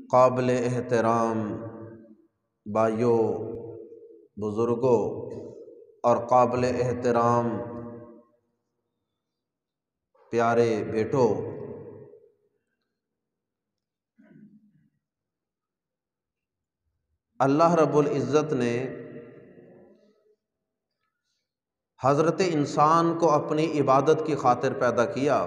قابل احترام بھائیوں، بزرگوں اور قابل احترام پیارے بیٹوں، اللہ رب العزت نے حضرت انسان کو اپنی عبادت کی خاطر پیدا کیا،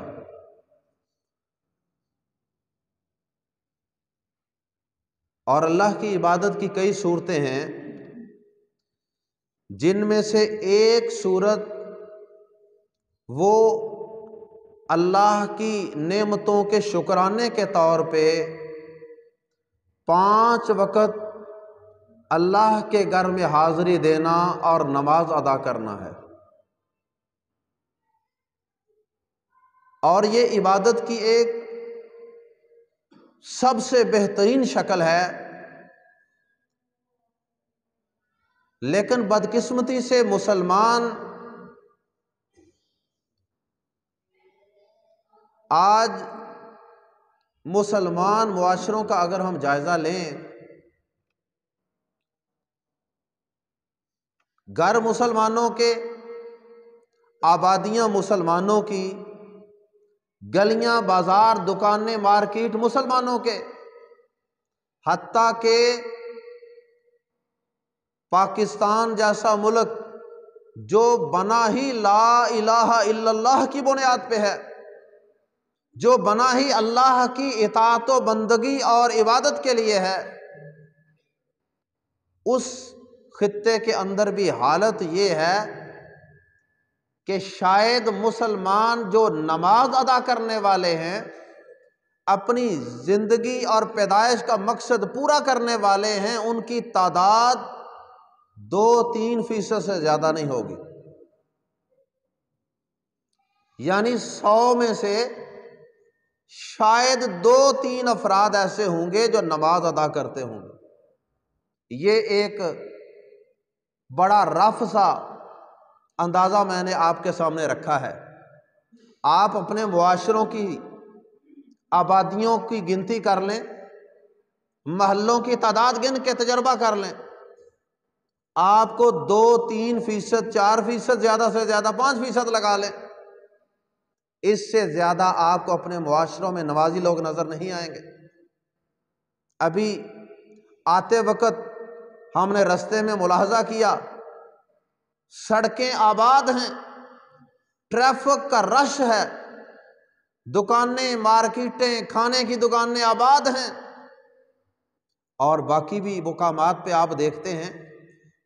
اور اللہ کی عبادت کی کئی صورتیں ہیں، جن میں سے ایک صورت وہ اللہ کی نعمتوں کے شکرانے کے طور پہ 5 وقت اللہ کے گھر میں حاضری دینا اور نماز ادا کرنا ہے۔ اور یہ عبادت کی ایک سب سے بہترین شکل ہے، لیکن بدقسمتی سے آج مسلمان معاشروں کا اگر ہم جائزہ لیں، گھر مسلمانوں کے، آبادیاں مسلمانوں کی، گلیاں بازار دکانیں مارکیٹ مسلمانوں کے، حتیٰ کہ پاکستان جیسا ملک جو بنا ہی لا الہ الا اللہ کی بنیاد پہ ہے، جو بنا ہی اللہ کی اطاعت و بندگی اور عبادت کے لیے ہے، اس خطے کے اندر بھی حالت یہ ہے کہ شاید مسلمان جو نماز ادا کرنے والے ہیں، اپنی زندگی اور پیدائش کا مقصد پورا کرنے والے ہیں، ان کی تعداد 2-3% سے زیادہ نہیں ہوگی۔ یعنی 100 میں سے شاید 2-3 افراد ایسے ہوں گے جو نماز ادا کرتے ہوں گے۔ یہ ایک بڑا رف سا اندازہ میں نے آپ کے سامنے رکھا ہے۔ آپ اپنے معاشروں کی آبادیوں کی گنتی کر لیں، محلوں کی تعداد گن کے تجربہ کر لیں، آپ کو 2-3%، 4%، زیادہ سے زیادہ 5% لگا لیں، اس سے زیادہ آپ کو اپنے معاشروں میں نمازی لوگ نظر نہیں آئیں گے۔ ابھی آتے وقت ہم نے رستے میں ملاحظہ کیا، سڑکیں آباد ہیں، ٹریفک کا رش ہے، دکانیں، مارکیٹیں، کھانے کی دکانیں آباد ہیں، اور باقی بھی مقامات پہ آپ دیکھتے ہیں،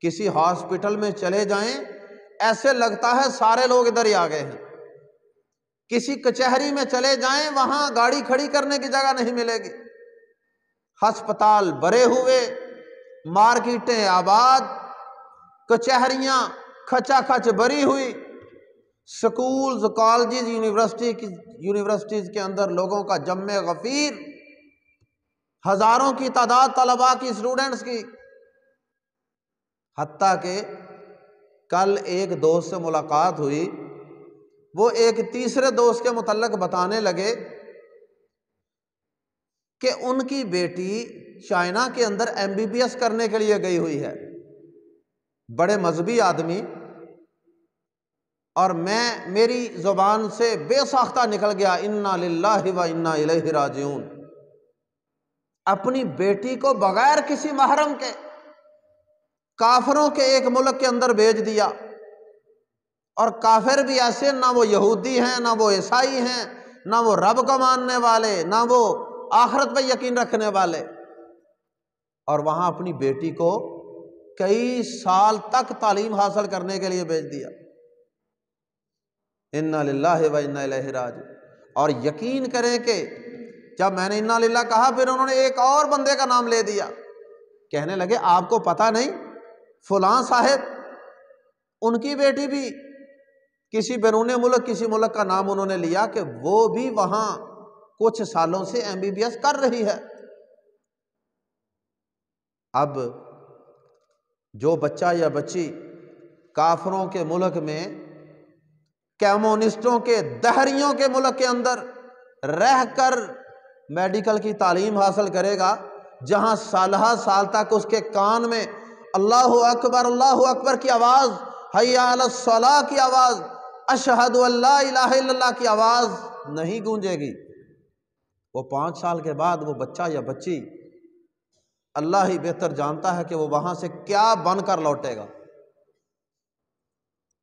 کسی ہاسپٹل میں چلے جائیں ایسے لگتا ہے سارے لوگ ادھر ہی آ گئے ہیں، کسی کچہری میں چلے جائیں وہاں گاڑی کھڑی کرنے کی جگہ نہیں ملے گی، ہسپتال بھرے ہوئے، مارکیٹیں آباد، کچہریاں کھچا کھچ بھری ہوئی، سکولز، کالجز، یونیورسٹیز کے اندر لوگوں کا جم غفیر، ہزاروں کی تعداد طلباء کی، اسٹوڈنٹس کی۔ حتیٰ کہ کل ایک دوست سے ملاقات ہوئی، وہ ایک تیسرے دوست کے متعلق بتانے لگے کہ ان کی بیٹی چائنا کے اندر MBBS کرنے کے لیے گئی ہوئی ہے، بڑے مذہبی آدمی، اور میری زبان سے بے ساختہ نکل گیا انا للہ و انا الیہ راجعون، اپنی بیٹی کو بغیر کسی محرم کے کافروں کے ایک ملک کے اندر بھیج دیا، اور کافر بھی ایسے، نہ وہ یہودی ہیں، نہ وہ عیسائی ہیں، نہ وہ رب کو ماننے والے، نہ وہ آخرت پہ یقین رکھنے والے، اور وہاں اپنی بیٹی کو کئی سال تک تعلیم حاصل کرنے کے لیے بھیج دیا۔ انا للہ و انا الیہ راجعون۔ اور یقین کریں کہ جب میں نے انا للہ کہا، پھر انہوں نے ایک اور بندے کا نام لے دیا، کہنے لگے آپ کو پتہ نہیں فلاں صاحب، ان کی بیٹی بھی کسی بیرون ملک، کسی ملک کا نام انہوں نے لیا کہ وہ بھی وہاں کچھ سالوں سے MBBS کر رہی ہے۔ اب جو بچہ یا بچی کافروں کے ملک میں، کمیونسٹوں کے، دہریوں کے ملک کے اندر رہ کر میڈیکل کی تعلیم حاصل کرے گا، جہاں سالہ سال تک اس کے کان میں اللہ اکبر کی آواز، حی علی الصلاۃ کی آواز، اشہد ان لا الہ الا اللہ کی آواز نہیں گونجے گی، وہ 5 سال کے بعد وہ بچہ یا بچی اللہ ہی بہتر جانتا ہے کہ وہ وہاں سے کیا بن کر لوٹے گا۔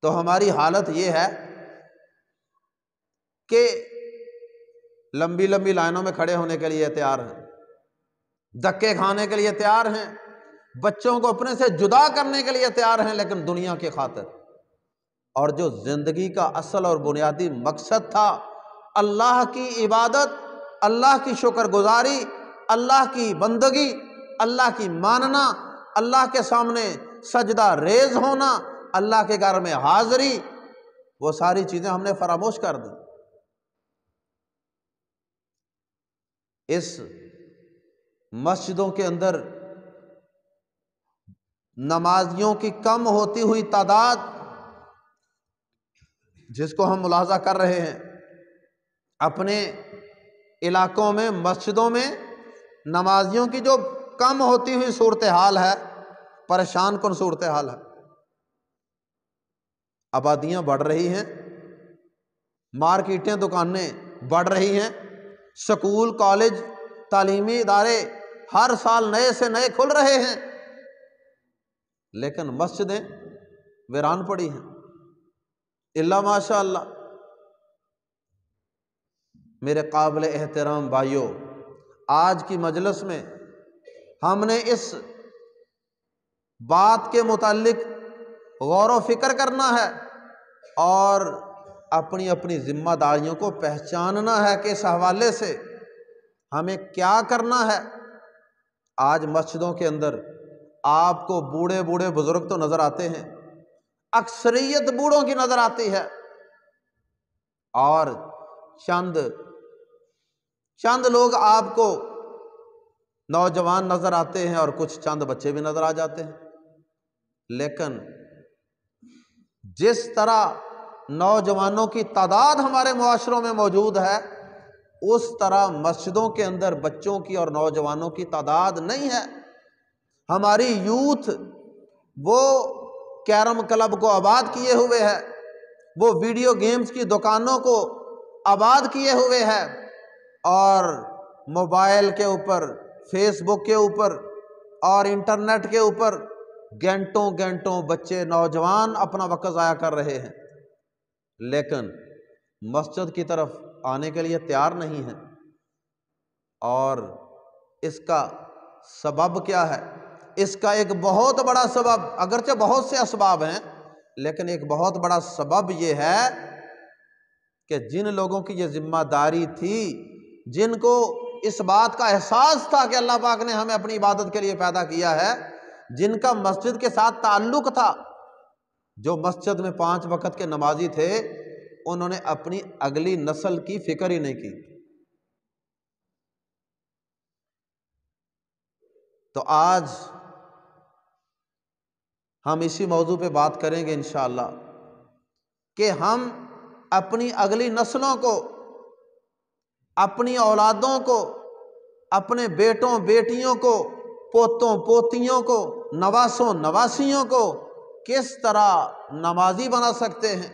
تو ہماری حالت یہ ہے کہ لمبی لمبی لائنوں میں کھڑے ہونے کے لیے تیار ہیں، دھکے کھانے کے لیے تیار ہیں، بچوں کو اپنے سے جدا کرنے کے لیے تیار ہیں، لیکن دنیا کی خاطر۔ اور جو زندگی کا اصل اور بنیادی مقصد تھا، اللہ کی عبادت، اللہ کی شکر گزاری، اللہ کی بندگی، اللہ کی ماننا، اللہ کے سامنے سجدہ ریز ہونا، اللہ کے گھر میں حاضری، وہ ساری چیزیں ہم نے فراموش کر دی۔ اس مسجدوں کے اندر نمازیوں کی کم ہوتی ہوئی تعداد، جس کو ہم ملاحظہ کر رہے ہیں اپنے علاقوں میں، مسجدوں میں نمازیوں کی جو کم ہوتی ہوئی صورتحال ہے، پریشان کن صورتحال ہے۔ آبادیاں بڑھ رہی ہیں، مارکیٹیں، دکانیں بڑھ رہی ہیں، سکول، کالج، تعلیمی ادارے ہر سال نئے سے نئے کھل رہے ہیں، لیکن مسجدیں ویران پڑی ہیں، الا ماشاء اللہ۔ میرے قابل احترام بھائیوں، آج کی مجلس میں ہم نے اس بات کے متعلق غور و فکر کرنا ہے اور اپنی اپنی ذمہ داریوں کو پہچاننا ہے کہ اس حوالے سے ہمیں کیا کرنا ہے۔ آج مسجدوں کے اندر آپ کو بوڑھے بوڑھے بزرگ تو نظر آتے ہیں، اکثریت بوڑھوں کی نظر آتی ہے، اور چند لوگ آپ کو نوجوان نظر آتے ہیں، اور کچھ چند بچے بھی نظر آ جاتے ہیں۔ لیکن جس طرح نوجوانوں کی تعداد ہمارے معاشروں میں موجود ہے، اس طرح مسجدوں کے اندر بچوں کی اور نوجوانوں کی تعداد نہیں ہے۔ ہماری یوتھ وہ کیرم کلب کو آباد کیے ہوئے ہے، وہ ویڈیو گیمز کی دکانوں کو آباد کیے ہوئے ہے، اور موبائل کے اوپر، فیس بک کے اوپر اور انٹرنیٹ کے اوپر گھنٹوں گھنٹوں بچے، نوجوان اپنا وقت ضائع کر رہے ہیں، لیکن مسجد کی طرف آنے کے لیے تیار نہیں ہیں۔ اور اس کا سبب کیا ہے؟ اس کا ایک بہت بڑا سبب، اگرچہ بہت سے اسباب ہیں، لیکن ایک بہت بڑا سبب یہ ہے کہ جن لوگوں کی یہ ذمہ داری تھی، جن کو اس بات کا احساس تھا کہ اللہ پاک نے ہمیں اپنی عبادت کے لیے پیدا کیا ہے، جن کا مسجد کے ساتھ تعلق تھا، جو مسجد میں 5 وقت کے نمازی تھے، انہوں نے اپنی اگلی نسل کی فکر ہی نہیں کی۔ تو آج ہم اسی موضوع پہ بات کریں گے انشاءاللہ کہ ہم اپنی اگلی نسلوں کو، اپنی اولادوں کو، اپنے بیٹوں بیٹیوں کو، پوتوں پوتیوں کو، نواسوں نواسیوں کو کس طرح نمازی بنا سکتے ہیں،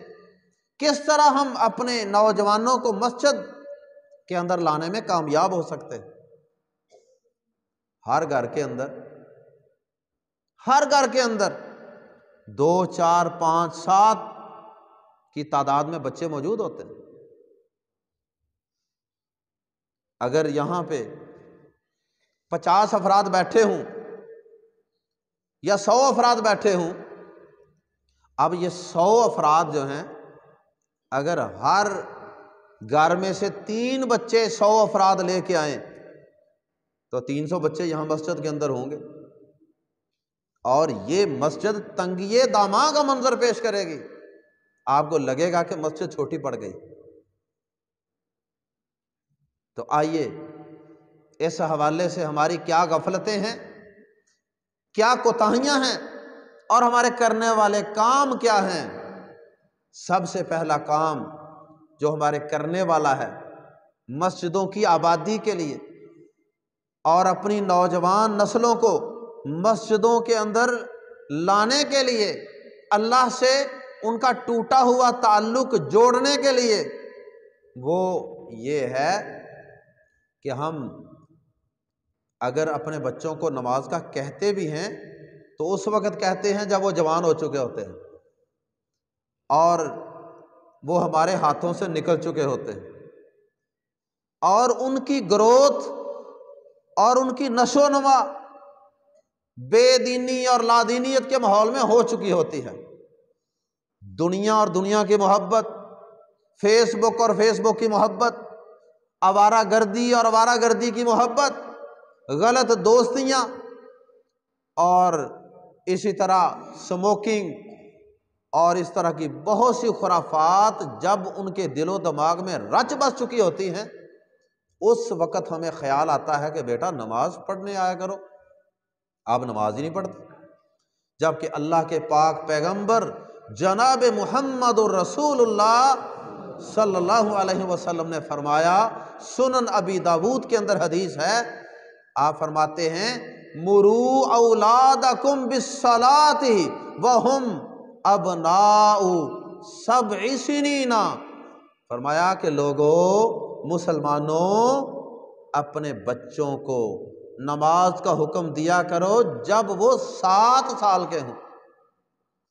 کس طرح ہم اپنے نوجوانوں کو مسجد کے اندر لانے میں کامیاب ہو سکتے ہیں۔ ہر گھر کے اندر 2 4 5 7 کی تعداد میں بچے موجود ہوتے ہیں۔ اگر یہاں پہ 50 افراد بیٹھے ہوں یا 100 افراد بیٹھے ہوں، اب یہ 100 افراد جو ہیں، اگر ہر گھر میں سے 3 بچے 100 افراد لے کے آئیں تو 300 بچے یہاں مسجد کے اندر ہوں گے، اور یہ مسجد تنگیے داماں کا منظر پیش کرے گی، آپ کو لگے گا کہ مسجد چھوٹی پڑ گئی۔ تو آئیے اس حوالے سے ہماری کیا غفلتیں ہیں، کیا کوتاہیاں ہیں، اور ہمارے کرنے والے کام کیا ہیں۔ سب سے پہلا کام جو ہمارے کرنے والا ہے مسجدوں کی آبادی کے لیے اور اپنی نوجوان نسلوں کو مسجدوں کے اندر لانے کے لیے، اللہ سے ان کا ٹوٹا ہوا تعلق جوڑنے کے لیے، وہ یہ ہے کہ ہم اگر اپنے بچوں کو نماز کا کہتے بھی ہیں تو اس وقت کہتے ہیں جب وہ جوان ہو چکے ہوتے ہیں اور وہ ہمارے ہاتھوں سے نکل چکے ہوتے ہیں، اور ان کی گروتھ اور ان کی نشو و نما بے دینی اور لادینیت کے ماحول میں ہو چکی ہوتی ہے۔ دنیا اور دنیا کی محبت، فیس بک اور فیس بک کی محبت، آوارہ گردی اور آوارہ گردی کی محبت، غلط دوستیاں، اور اسی طرح سموکنگ اور اس طرح کی بہت سی خرافات جب ان کے دل و دماغ میں رچ بس چکی ہوتی ہیں، اس وقت ہمیں خیال آتا ہے کہ بیٹا نماز پڑھنے آیا کرو، آپ نماز ہی نہیں پڑھتے، جبکہ اللہ کے پاک پیغمبر جناب محمد الرسول اللہ صلی اللہ علیہ وسلم نے فرمایا، سنن ابی داود کے اندر حدیث ہے، آپ فرماتے ہیں مروا اولادکم بالصلاۃ وہم ابناء 7 سنین، فرمایا کہ لوگوں، مسلمانوں، اپنے بچوں کو نماز کا حکم دیا کرو جب وہ 7 سال کے ہوں،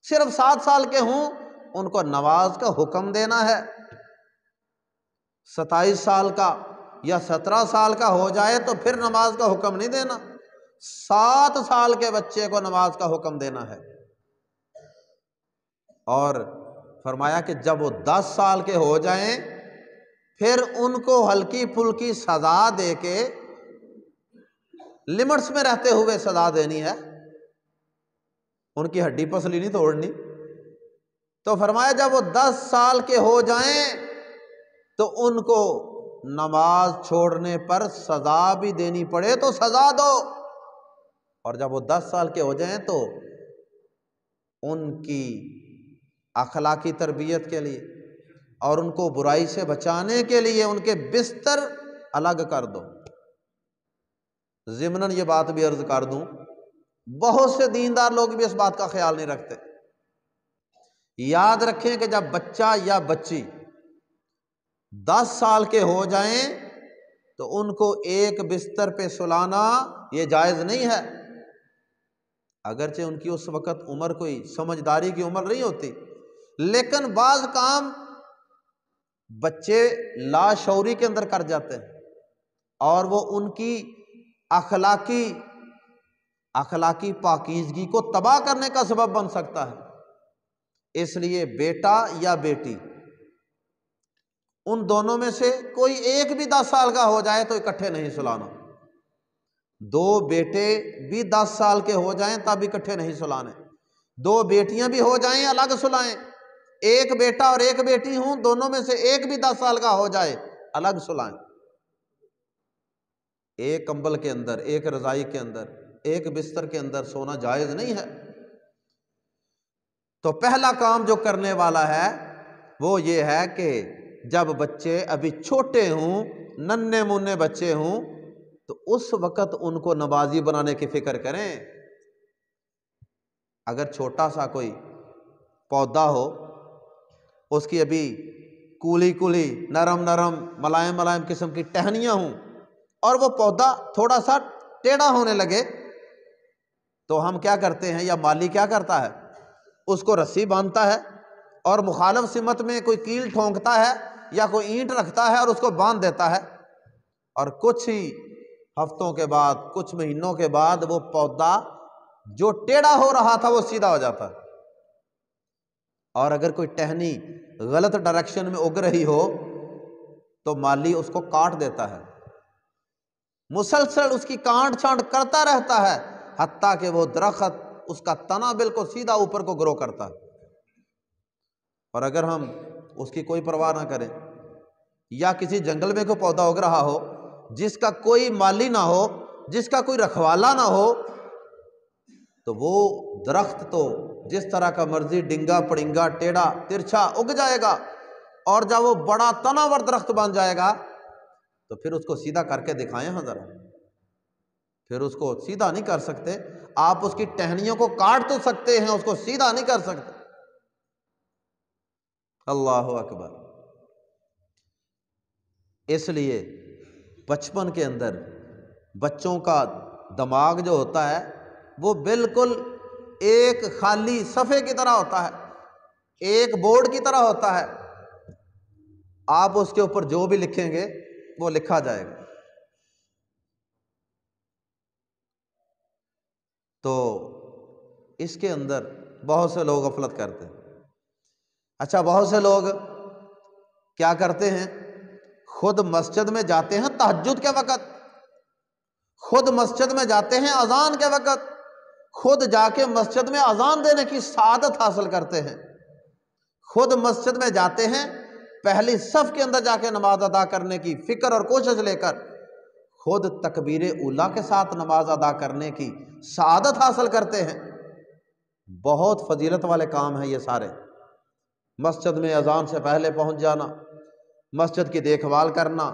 صرف 7 سال کے ہوں ان کو نماز کا حکم دینا ہے۔ 27 سال کا یا 17 سال کا ہو جائے تو پھر نماز کا حکم نہیں دینا، 7 سال کے بچے کو نماز کا حکم دینا ہے۔ اور فرمایا کہ جب وہ 10 سال کے ہو جائیں پھر ان کو ہلکی پھلکی سزا دے کے، لمٹس میں رہتے ہوئے سزا دینی ہے، ان کی ہڈی پسلی نہیں توڑنی۔ تو فرمایا جب وہ 10 سال کے ہو جائیں تو ان کو نماز چھوڑنے پر سزا بھی دینی پڑے تو سزا دو، اور جب وہ 10 سال کے ہو جائیں تو ان کی اخلاقی تربیت کے لیے اور ان کو برائی سے بچانے کے لیے ان کے بستر الگ کر دو۔ ضمناً یہ بات بھی عرض کر دوں، بہت سے دیندار لوگ بھی اس بات کا خیال نہیں رکھتے۔ یاد رکھیں کہ جب بچہ یا بچی 10 سال کے ہو جائیں تو ان کو ایک بستر پہ سلانا یہ جائز نہیں ہے، اگرچہ ان کی اس وقت عمر کوئی سمجھداری کی عمر نہیں ہوتی، لیکن بعض کام بچے لاشعوری کے اندر کر جاتے ہیں اور وہ ان کی اخلاقی پاکیزگی کو تباہ کرنے کا سبب بن سکتا ہے۔ اس لیے بیٹا یا بیٹی، ان دونوں میں سے کوئی ایک بھی 10 سال کا ہو جائے تو اکٹھے نہیں سلانا، 2 بیٹے بھی 10 سال کے ہو جائیں تب اکٹھے نہیں سلانے، 2 بیٹیاں بھی ہو جائیں الگ سلائیں، ایک بیٹا اور ایک بیٹی ہوں دونوں میں سے ایک بھی 10 سال کا ہو جائے الگ سلائیں، ایک کمبل کے اندر، ایک رضائی کے اندر، ایک بستر کے اندر سونا جائز نہیں ہے۔ تو پہلا کام جو کرنے والا ہے وہ یہ ہے کہ جب بچے ابھی چھوٹے ہوں، ننھے منھے بچے ہوں، تو اس وقت ان کو نمازی بنانے کی فکر کریں۔ اگر چھوٹا سا کوئی پودا ہو، اس کی ابھی کولی نرم ملائم قسم کی ٹہنیاں ہوں اور وہ پودا تھوڑا سا ٹیڑھا ہونے لگے تو ہم کیا کرتے ہیں، یا مالی کیا کرتا ہے، اس کو رسی باندھتا ہے اور مخالف سمت میں کوئی کیل ٹھونکتا ہے یا کوئی اینٹ رکھتا ہے اور اس کو باندھ دیتا ہے، اور کچھ ہی ہفتوں کے بعد، کچھ مہینوں کے بعد وہ پودا جو ٹیڑھا ہو رہا تھا وہ سیدھا ہو جاتا ہے۔ اور اگر کوئی ٹہنی غلط ڈائریکشن میں اگ رہی ہو تو مالی اس کو کاٹ دیتا ہے، مسلسل اس کی کانٹ چھانٹ کرتا رہتا ہے حتیٰ کہ وہ درخت، اس کا تنا بالکل سیدھا اوپر کو گرو کرتا ہے۔ اور اگر ہم اس کی کوئی پرواہ نہ کریں، یا کسی جنگل میں کوئی پودا اگ رہا ہو جس کا کوئی مالی نہ ہو، جس کا کوئی رکھوالا نہ ہو، تو وہ درخت تو جس طرح کا مرضی ڈنگا پڑنگا ٹیڑھا ترچھا اگ جائے گا، اور جب وہ بڑا تناور درخت بن جائے گا تو پھر اس کو سیدھا کر کے دکھائیں ہاں ذرا۔ پھر اس کو سیدھا نہیں کر سکتے، آپ اس کی ٹہنیوں کو کاٹ تو سکتے ہیں، اس کو سیدھا نہیں کر سکتے۔ اللہ اکبر۔ اس لیے بچپن کے اندر بچوں کا دماغ جو ہوتا ہے وہ بالکل ایک خالی صفحے کی طرح ہوتا ہے، ایک بورڈ کی طرح ہوتا ہے، آپ اس کے اوپر جو بھی لکھیں گے وہ لکھا جائے گا۔ تو اس کے اندر بہت سے لوگ غفلت کرتے ہیں۔ اچھا، بہت سے لوگ کیا کرتے ہیں، خود مسجد میں جاتے ہیں تہجد کے وقت، خود مسجد میں جاتے ہیں اذان کے وقت، خود جا کے مسجد میں اذان دینے کی سعادت حاصل کرتے ہیں، خود مسجد میں جاتے ہیں پہلی صف کے اندر جا کے نماز ادا کرنے کی فکر اور کوشش لے کر، خود تکبیر اولیٰ کے ساتھ نماز ادا کرنے کی سعادت حاصل کرتے ہیں۔ بہت فضیلت والے کام ہیں یہ سارے، مسجد میں اذان سے پہلے پہنچ جانا، مسجد کی دیکھ بھال کرنا،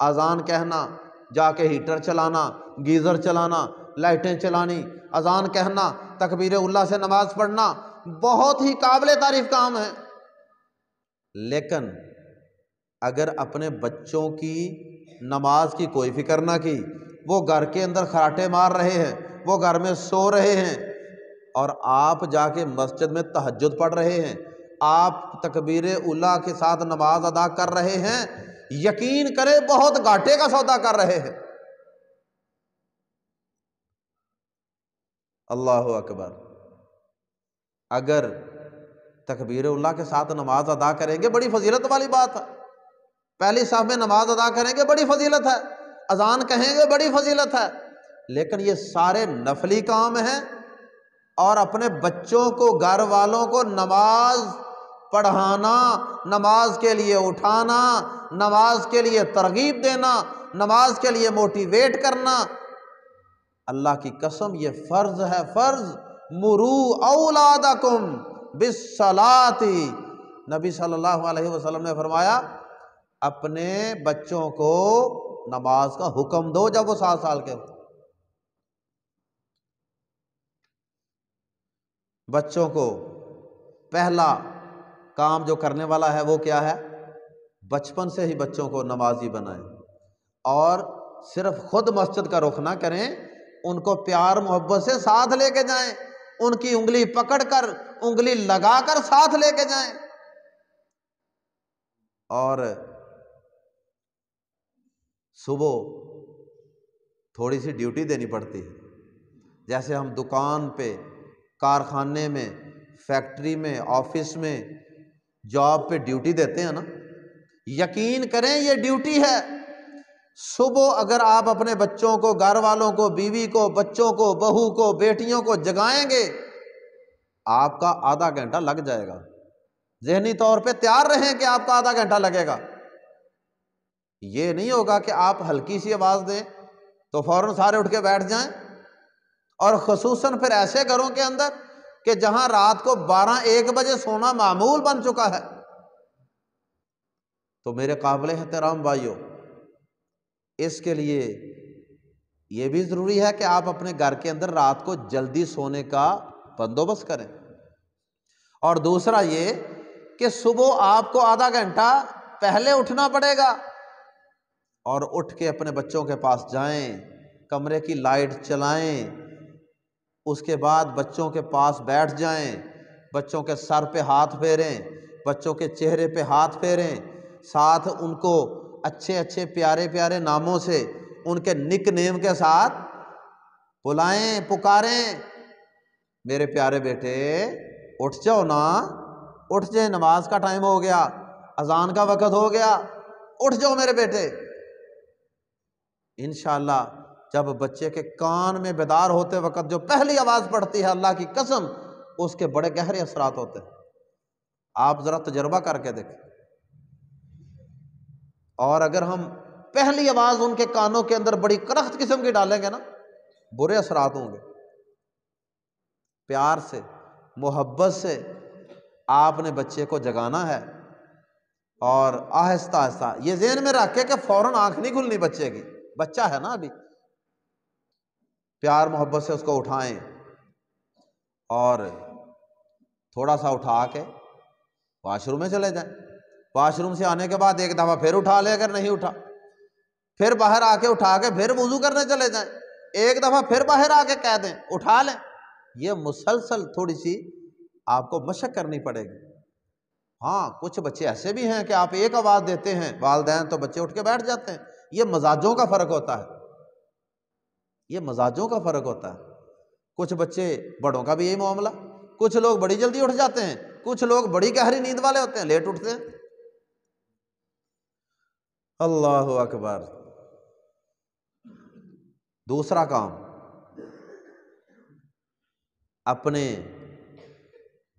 اذان کہنا، جا کے ہیٹر چلانا، گیزر چلانا، لائٹیں چلانی، اذان کہنا، تکبیر اولیٰ سے نماز پڑھنا، بہت ہی قابل تعریف کام ہے۔ لیکن اگر اپنے بچوں کی نماز کی کوئی فکر نہ کی، وہ گھر کے اندر خراٹے مار رہے ہیں، وہ گھر میں سو رہے ہیں، اور آپ جا کے مسجد میں تہجد پڑھ رہے ہیں، آپ تکبیر اولیٰ کے ساتھ نماز ادا کر رہے ہیں، یقین کریں بہت گھاٹے کا سودا کر رہے ہیں۔ اللہ اکبر۔ اگر تکبیر اولیٰ کے ساتھ نماز ادا کریں گے بڑی فضیلت والی بات ہے، پہلی صف میں نماز ادا کریں گے بڑی فضیلت ہے، اذان کہیں گے بڑی فضیلت ہے، لیکن یہ سارے نفلی کام ہیں، اور اپنے بچوں کو، گھر والوں کو نماز پڑھانا، نماز کے لیے اٹھانا، نماز کے لیے ترغیب دینا، نماز کے لیے موٹیویٹ کرنا، اللہ کی قسم یہ فرض ہے، فرض۔ مروا اولادکم بالصلاۃ، نبی صلی اللہ علیہ وسلم نے فرمایا اپنے بچوں کو نماز کا حکم دو جب وہ 7 سال کے ہو۔ بچوں کو پہلا کام جو کرنے والا ہے وہ کیا ہے؟ بچپن سے ہی بچوں کو نمازی بنائیں، اور صرف خود مسجد کا رخ نہ کریں، ان کو پیار محبت سے ساتھ لے کے جائیں، ان کی انگلی پکڑ کر، انگلی لگا کر ساتھ لے کے جائیں۔ اور صبح تھوڑی سی ڈیوٹی دینی پڑتی ہے، جیسے ہم دکان پہ، کارخانے میں، فیکٹری میں، آفس میں، جاب پہ ڈیوٹی دیتے ہیں نا، یقین کریں یہ ڈیوٹی ہے۔ صبح اگر آپ اپنے بچوں کو، گھر والوں کو، بیوی کو، بچوں کو، بہو کو، بیٹیوں کو جگائیں گے، آپ کا آدھا گھنٹہ لگ جائے گا۔ ذہنی طور پہ تیار رہیں کہ آپ کا آدھا گھنٹہ لگے گا۔ یہ نہیں ہوگا کہ آپ ہلکی سی آواز دیں تو فوراً سارے اٹھ کے بیٹھ جائیں، اور خصوصاً پھر ایسے گھروں کے اندر کہ جہاں رات کو 12-1 بجے سونا معمول بن چکا ہے۔ تو میرے قابل احترام بھائیوں، اس کے لیے یہ بھی ضروری ہے کہ آپ اپنے گھر کے اندر رات کو جلدی سونے کا بندوبست کریں، اور دوسرا یہ کہ صبح آپ کو آدھا گھنٹہ پہلے اٹھنا پڑے گا، اور اٹھ کے اپنے بچوں کے پاس جائیں، کمرے کی لائٹ چلائیں، اس کے بعد بچوں کے پاس بیٹھ جائیں، بچوں کے سر پہ ہاتھ پھیریں، بچوں کے چہرے پہ ہاتھ پھیریں، ساتھ ان کو اچھے اچھے پیارے پیارے ناموں سے، ان کے نک نیم کے ساتھ بلائیں، پکاریں، میرے پیارے بیٹے اٹھ جاؤ نا، اٹھ جائیں، نماز کا ٹائم ہو گیا، اذان کا وقت ہو گیا، اٹھ جاؤ میرے بیٹے۔ انشاءاللہ جب بچے کے کان میں بیدار ہوتے وقت جو پہلی آواز پڑتی ہے، اللہ کی قسم اس کے بڑے گہرے اثرات ہوتے ہیں، آپ ذرا تجربہ کر کے دیکھیں۔ اور اگر ہم پہلی آواز ان کے کانوں کے اندر بڑی کرخت قسم کی ڈالیں گے نا، برے اثرات ہوں گے۔ پیار سے، محبت سے آپ نے بچے کو جگانا ہے، اور آہستہ آہستہ یہ ذہن میں رکھ کے کہ فوراً آنکھ نہیں کھلنی بچے کی، بچہ ہے نا ابھی، پیار محبت سے اس کو اٹھائیں اور تھوڑا سا اٹھا کے واش روم میں چلے جائیں، واش روم سے آنے کے بعد ایک دفعہ پھر اٹھا لے، اگر نہیں اٹھا پھر باہر آ کے اٹھا کے پھر وضو کرنے چلے جائیں، ایک دفعہ پھر باہر آ کے کہہ دیں اٹھا لیں۔ یہ مسلسل تھوڑی سی آپ کو مشق کرنی پڑے گی۔ ہاں کچھ بچے ایسے بھی ہیں کہ آپ ایک آواز دیتے ہیں والدین تو بچے اٹھ کے بیٹھ جاتے ہیں، یہ مزاجوں کا فرق ہوتا ہے، یہ مزاجوں کا فرق ہوتا ہے۔ کچھ بچے بڑوں کا بھی یہی معاملہ، کچھ لوگ بڑی جلدی اٹھ جاتے ہیں، کچھ لوگ بڑی گہری نیند والے ہوتے ہیں، لیٹ اٹھتے ہیں۔ اللہ اکبر۔ دوسرا کام، اپنے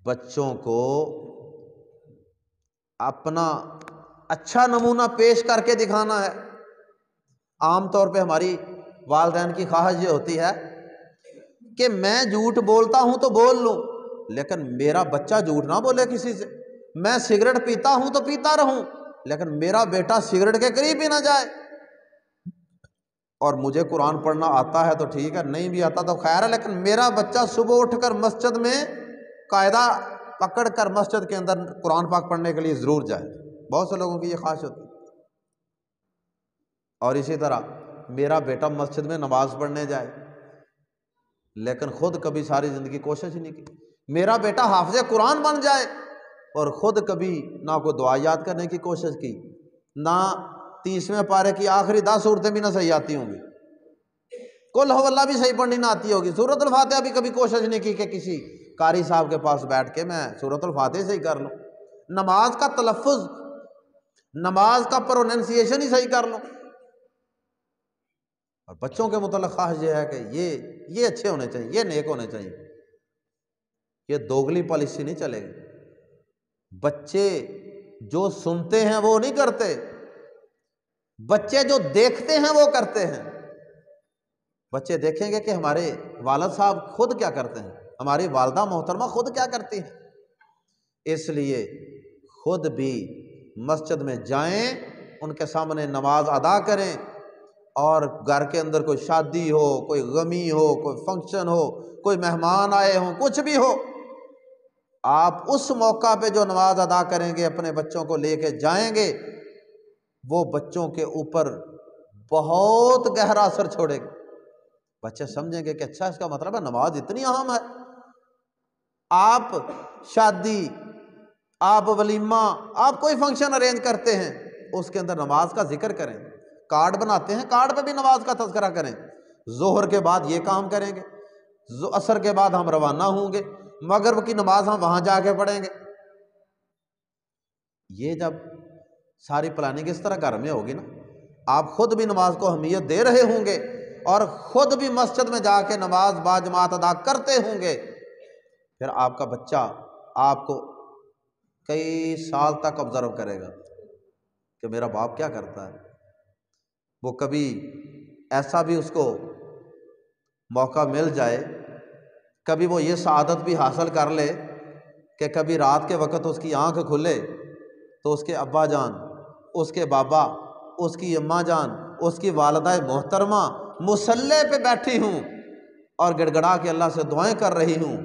بچوں کو اپنا اچھا نمونہ پیش کر کے دکھانا ہے۔ عام طور پہ ہماری والدین کی خواہش یہ ہوتی ہے کہ میں جھوٹ بولتا ہوں تو بول لوں، لیکن میرا بچہ جھوٹ نہ بولے کسی سے۔ میں سگریٹ پیتا ہوں تو پیتا رہوں، لیکن میرا بیٹا سگریٹ کے قریب بھی نہ جائے۔ اور مجھے قرآن پڑھنا آتا ہے تو ٹھیک ہے، نہیں بھی آتا تو خیر ہے، لیکن میرا بچہ صبح اٹھ کر مسجد میں قاعدہ پکڑ کر مسجد کے اندر قرآن پاک پڑھنے کے لیے ضرور جائے۔ بہت سے لوگوں کی یہ خواہش ہوتی ہے۔ اور اسی طرح میرا بیٹا مسجد میں نماز پڑھنے جائے، لیکن خود کبھی ساری زندگی کوشش ہی نہیں کی۔ میرا بیٹا حافظ قرآن بن جائے اور خود کبھی نہ کوئی دعا یاد کرنے کی کوشش کی، نہ 30ویں پارے کی آخری 10 صورتیں بھی نہ صحیح آتی ہوں گی، قل ہو اللہ بھی صحیح پڑھنی نہ آتی ہوگی، سورۃ الفاتحہ بھی کبھی کوشش نہیں کی کہ کسی قاری صاحب کے پاس بیٹھ کے میں سورۃ الفاتحہ صحیح کر لوں، نماز کا تلفظ، نماز کا پروننسیشن ہی صحیح کر لوں۔ اور بچوں کے متعلق خواہش یہ ہے کہ یہ اچھے ہونے چاہیے، یہ نیک ہونے چاہیے، یہ دوگلی پالیسی نہیں چلے گی۔ بچے جو سنتے ہیں وہ نہیں کرتے، بچے جو دیکھتے ہیں وہ کرتے ہیں۔ بچے دیکھیں گے کہ ہمارے والد صاحب خود کیا کرتے ہیں، ہماری والدہ محترمہ خود کیا کرتی ہیں، اس لیے خود بھی مسجد میں جائیں، ان کے سامنے نماز ادا کریں، اور گھر کے اندر کوئی شادی ہو، کوئی غمی ہو، کوئی فنکشن ہو، کوئی مہمان آئے ہوں، کچھ بھی ہو، آپ اس موقع پہ جو نماز ادا کریں گے اپنے بچوں کو لے کے جائیں گے، وہ بچوں کے اوپر بہت گہرا اثر چھوڑے گا۔ بچے سمجھیں گے کہ اچھا اس کا مطلب ہے نماز اتنی اہم ہے۔ آپ شادی، آپ ولیمہ، آپ کوئی فنکشن ارینج کرتے ہیں، اس کے اندر نماز کا ذکر کریں، کارڈ بناتے ہیں کارڈ پہ بھی نماز کا تذکرہ کریں، ظہر کے بعد یہ کام کریں گے، عصر کے بعد ہم روانہ ہوں گے، مغرب کی نماز ہم وہاں جا کے پڑھیں گے۔ یہ جب ساری پلاننگ اس طرح گھر میں ہوگی نا، آپ خود بھی نماز کو اہمیت دے رہے ہوں گے اور خود بھی مسجد میں جا کے نماز باجماعت ادا کرتے ہوں گے، پھر آپ کا بچہ آپ کو کئی سال تک آبزرو کرے گا کہ میرا باپ کیا کرتا ہے۔ وہ کبھی ایسا بھی اس کو موقع مل جائے، کبھی وہ یہ سعادت بھی حاصل کر لے کہ کبھی رات کے وقت اس کی آنکھ کھلے تو اس کے ابا جان، اس کے بابا، اس کی اماں جان، اس کی والدہ محترمہ مصلی پہ بیٹھی ہوں اور گڑ گڑا کے اللہ سے دعائیں کر رہی ہوں،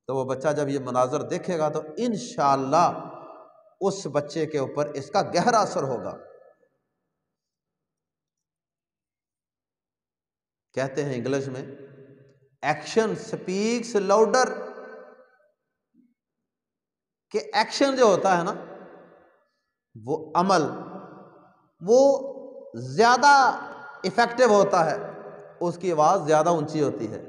تو وہ بچہ جب یہ مناظر دیکھے گا تو انشاءاللہ اس بچے کے اوپر اس کا گہرا اثر ہوگا۔ کہتے ہیں انگلش میں ایکشن سپیکس لاؤڈر، کہ ایکشن جو ہوتا ہے نا، وہ عمل، وہ زیادہ ایفیکٹو ہوتا ہے، اس کی آواز زیادہ اونچی ہوتی ہے۔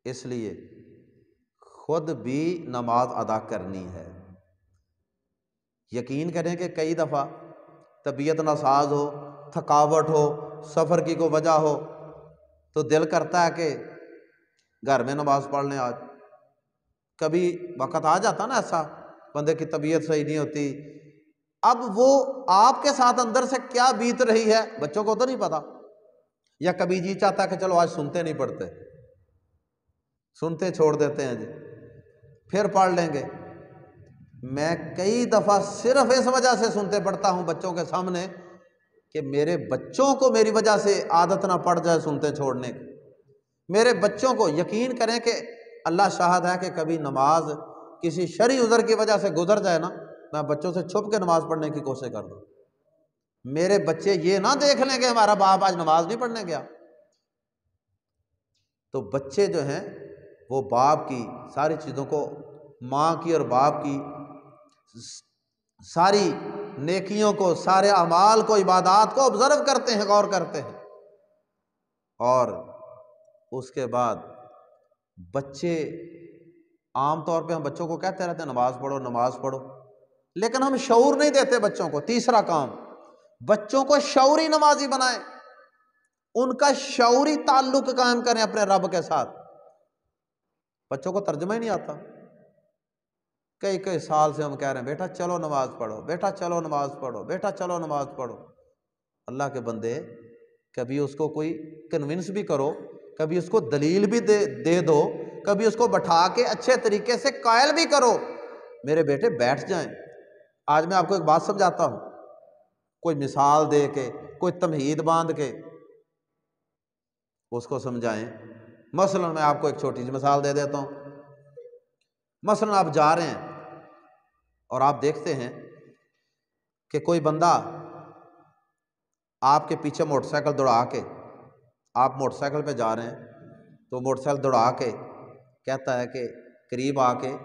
اس لیے خود بھی نماز ادا کرنی ہے۔ یقین کریں کہ کئی دفعہ طبیعت ناساز ہو، تھکاوٹ ہو، سفر کی کوئی وجہ ہو تو دل کرتا ہے کہ گھر میں نماز پڑھ لیں آج۔ کبھی وقت آ جاتا نا ایسا، بندے کی طبیعت صحیح نہیں ہوتی، اب وہ آپ کے ساتھ اندر سے کیا بیت رہی ہے بچوں کو تو نہیں پتا، یا کبھی جی چاہتا ہے کہ چلو آج سنتے نہیں پڑھتے، سنتے چھوڑ دیتے ہیں جی، پھر پڑھ لیں گے۔ میں کئی دفعہ صرف اس وجہ سے سنتے پڑھتا ہوں بچوں کے سامنے کہ میرے بچوں کو میری وجہ سے عادت نہ پڑ جائے سنتے چھوڑنے کی، میرے بچوں کو یقین کریں کہ اللہ شاہد ہے کہ کبھی نماز کسی شرعی عذر کی وجہ سے گزر جائے نا، میں بچوں سے چھپ کے نماز پڑھنے کی کوشش کر دوں، میرے بچے یہ نہ دیکھ لیں کہ ہمارا باپ آج نماز نہیں پڑھنے گیا۔ تو بچے جو ہیں وہ باپ کی ساری چیزوں کو، ماں کی اور باپ کی ساری نیکیوں کو، سارے اعمال کو، عبادات کو آبزرو کرتے ہیں، غور کرتے ہیں، اور اس کے بعد بچے، عام طور پہ ہم بچوں کو کہتے رہتے ہیں نماز پڑھو نماز پڑھو، لیکن ہم شعور نہیں دیتے بچوں کو۔ تیسرا کام، بچوں کو شعوری نمازی بنائیں، ان کا شعوری تعلق قائم کریں اپنے رب کے ساتھ۔ بچوں کو ترجمہ ہی نہیں آتا، کئی سال سے ہم کہہ رہے ہیں بیٹا چلو نماز پڑھو، بیٹا چلو نماز پڑھو، بیٹا چلو نماز پڑھو۔ اللہ کے بندے، کبھی اس کو کوئی کنونس بھی کرو، کبھی اس کو دلیل بھی دے دو، کبھی اس کو بٹھا کے اچھے طریقے سے قائل بھی کرو، میرے بیٹے بیٹھ جائیں۔ آج میں آپ کو ایک بات سمجھاتا ہوں، کوئی مثال دے کے، کوئی تمہید باندھ کے اس کو سمجھائیں۔ مثلا میں آپ کو ایک چھوٹی سی مثال دے دیتا ہوں۔ مثلا آپ جا رہے ہیں اور آپ دیکھتے ہیں کہ کوئی بندہ آپ کے پیچھے موٹر سائیکل دوڑا کے، آپ موٹر سائیکل پہ جا رہے ہیں تو موٹر سائیکل دوڑا کے کہتا ہے کہ قریب آ کے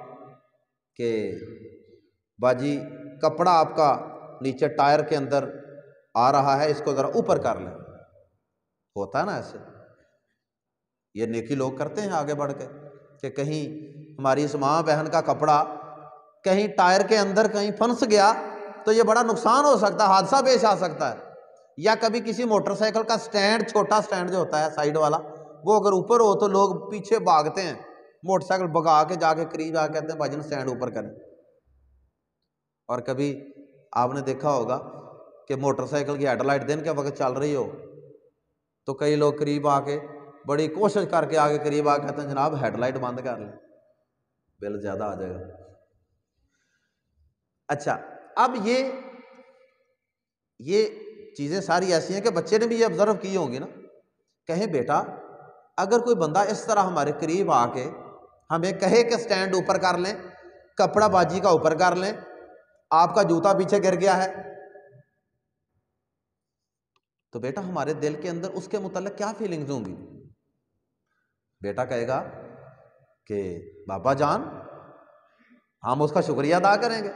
کہ باجی کپڑا آپ کا نیچے ٹائر کے اندر آ رہا ہے، اس کو ذرا اوپر کر لیں۔ ہوتا ہے نا ایسے، یہ نیکی لوگ کرتے ہیں آگے بڑھ کے کہ کہیں ہماری اس ماں بہن کا کپڑا کہیں ٹائر کے اندر کہیں پھنس گیا تو یہ بڑا نقصان ہو سکتا ہے، حادثہ پیش آ سکتا ہے۔ یا کبھی کسی موٹر سائیکل کا سٹینڈ، چھوٹا سٹینڈ جو ہوتا ہے سائیڈ والا، وہ اگر اوپر ہو تو لوگ پیچھے بھاگتے ہیں، موٹر سائیکل بھگا کے جا کے قریب آ کے کہتے ہیں بھائی جان سٹینڈ اوپر کریں۔ اور کبھی آپ نے دیکھا ہوگا کہ موٹر سائیکل کی ہیڈ لائٹ دن کے وقت چل رہی ہو تو کئی لوگ قریب آ کے بڑی کوشش کر کے آگے قریب آ کے کہتے ہیں جناب ہیڈ لائٹ بند کر لیں، بل زیادہ آ جائے گا۔ اچھا، اب یہ چیزیں ساری ایسی ہیں کہ بچے نے بھی یہ آبزرو کی ہوں گی نا۔ کہیں بیٹا اگر کوئی بندہ اس طرح ہمارے قریب آ کے ہمیں کہے کہ سٹینڈ اوپر کر لیں، کپڑا باجی کا اوپر کر لیں، آپ کا جوتا پیچھے گر گیا ہے، تو بیٹا ہمارے دل کے اندر اس کے متعلق کیا فیلنگز ہوں گی؟ بیٹا کہے گا کہ بابا جان ہم اس کا شکریہ ادا کریں گے،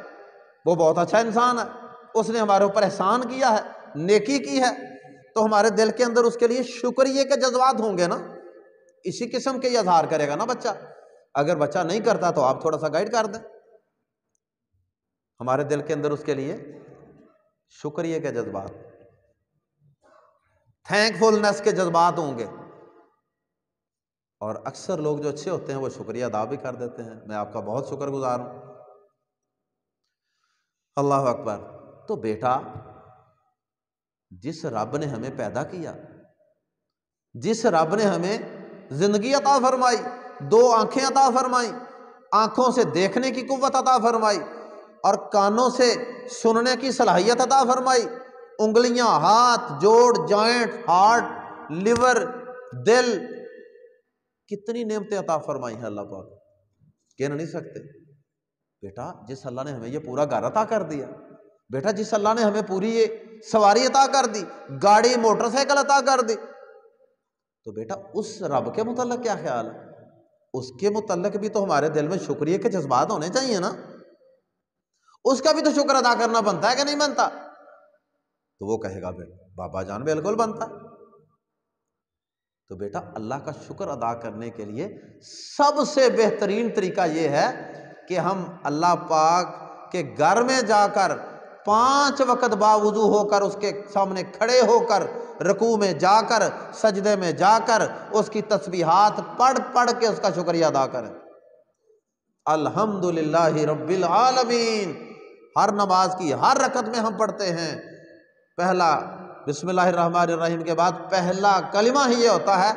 وہ بہت اچھا انسان ہے، اس نے ہمارے اوپر احسان کیا ہے، نیکی کی ہے، تو ہمارے دل کے اندر اس کے لیے شکریہ کے جذبات ہوں گے نا۔ اسی قسم کے اظہار کرے گا نا بچہ۔ اگر بچہ نہیں کرتا تو آپ تھوڑا سا گائیڈ کر دیں، ہمارے دل کے اندر اس کے لیے شکریہ کے جذبات، تھینک فلنس کے جذبات ہوں گے۔ اور اکثر لوگ جو اچھے ہوتے ہیں وہ شکریہ ادا بھی کر دیتے ہیں، میں آپ کا بہت شکر گزار ہوں۔ اللہ اکبر۔ تو بیٹا جس رب نے ہمیں پیدا کیا، جس رب نے ہمیں زندگی عطا فرمائی، 2 آنکھیں عطا فرمائی، آنکھوں سے دیکھنے کی قوت عطا فرمائی اور کانوں سے سننے کی صلاحیت عطا فرمائی، انگلیاں، ہاتھ، جوڑ، جوائنٹ، ہارٹ، لیور، دل، کتنی نعمتیں عطا فرمائی ہیں اللہ پاک، کہہ نہیں سکتے۔ بیٹا جس اللہ نے ہمیں یہ پورا گھر عطا کر دیا، بیٹا جس اللہ نے ہمیں پوری یہ سواری عطا کر دی، گاڑی موٹر سائیکل عطا کر دی، تو بیٹا اس رب کے متعلق کیا خیال ہے؟ اس کے متعلق بھی تو ہمارے دل میں شکریہ کے جذبات ہونے چاہیے نا، اس کا بھی تو شکر ادا کرنا بنتا ہے کہ نہیں بنتا؟ تو وہ کہے گا بیٹا بابا جان بالکل بنتا۔ تو بیٹا اللہ کا شکر ادا کرنے کے لیے سب سے بہترین طریقہ یہ ہے کہ ہم اللہ پاک کے گھر میں جا کر 5 وقت باوضو ہو کر اس کے سامنے کھڑے ہو کر، رکوع میں جا کر، سجدے میں جا کر اس کی تسبیحات پڑھ پڑھ کے اس کا شکریہ ادا کریں۔ الحمدللہ رب العالمین ہر نماز کی ہر رکعت میں ہم پڑھتے ہیں۔ پہلا بسم اللہ الرحمن الرحیم کے بعد پہلا کلمہ ہی یہ ہوتا ہے،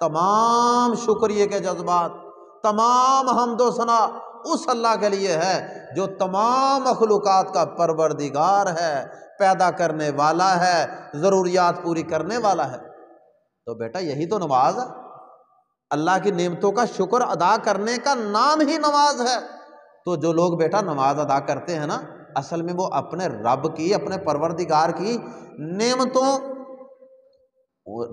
تمام شکریہ کے جذبات، تمام حمد و ثنا اس اللہ کے لیے ہے جو تمام مخلوقات کا پروردگار ہے، پیدا کرنے والا ہے، ضروریات پوری کرنے والا ہے۔ تو بیٹا یہی تو نماز ہے، اللہ کی نعمتوں کا شکر ادا کرنے کا نام ہی نماز ہے۔ تو جو لوگ بیٹا نماز ادا کرتے ہیں نا، اصل میں وہ اپنے رب کی، اپنے پروردگار کی نعمتوں،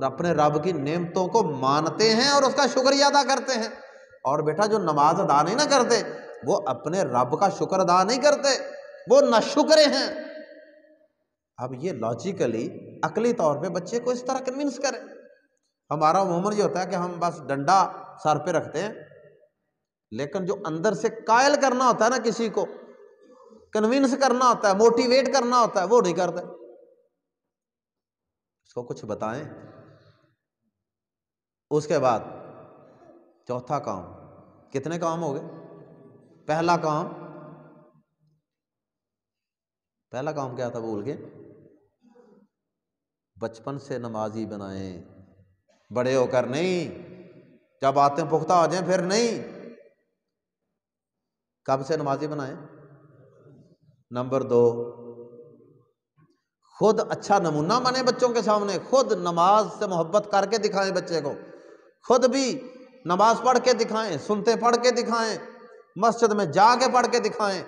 اپنے رب کی نعمتوں کو مانتے ہیں اور اس کا شکریہ ادا کرتے ہیں۔ اور بیٹا جو نماز ادا نہیں نہ کرتے، وہ اپنے رب کا شکر ادا نہیں کرتے، وہ ناشکرے ہیں۔ اب یہ لاجیکلی، عقلی طور پہ بچے کو اس طرح کنونس کریں۔ ہمارا عموماً یہ ہوتا ہے کہ ہم بس ڈنڈا سر پہ رکھتے ہیں، لیکن جو اندر سے قائل کرنا ہوتا ہے نا، کسی کو کنونس کرنا ہوتا ہے، موٹیویٹ کرنا ہوتا ہے، وہ نہیں کرتے۔ اس کو کچھ بتائیں۔ اس کے بعد چوتھا کام، کتنے کام ہو گئے؟ پہلا کام کیا تھا بھول گئے؟ بچپن سے نمازی بنائیں، بڑے ہو کر نہیں، جب آتے پختہ ہو جائیں پھر نہیں۔ کب سے نمازی بنائیں؟ نمبر 2، خود اچھا نمونہ بنے بچوں کے سامنے، خود نماز سے محبت کر کے دکھائیں بچے کو، خود بھی نماز پڑھ کے دکھائیں، سنتے پڑھ کے دکھائیں، مسجد میں جا کے پڑھ کے دکھائیں،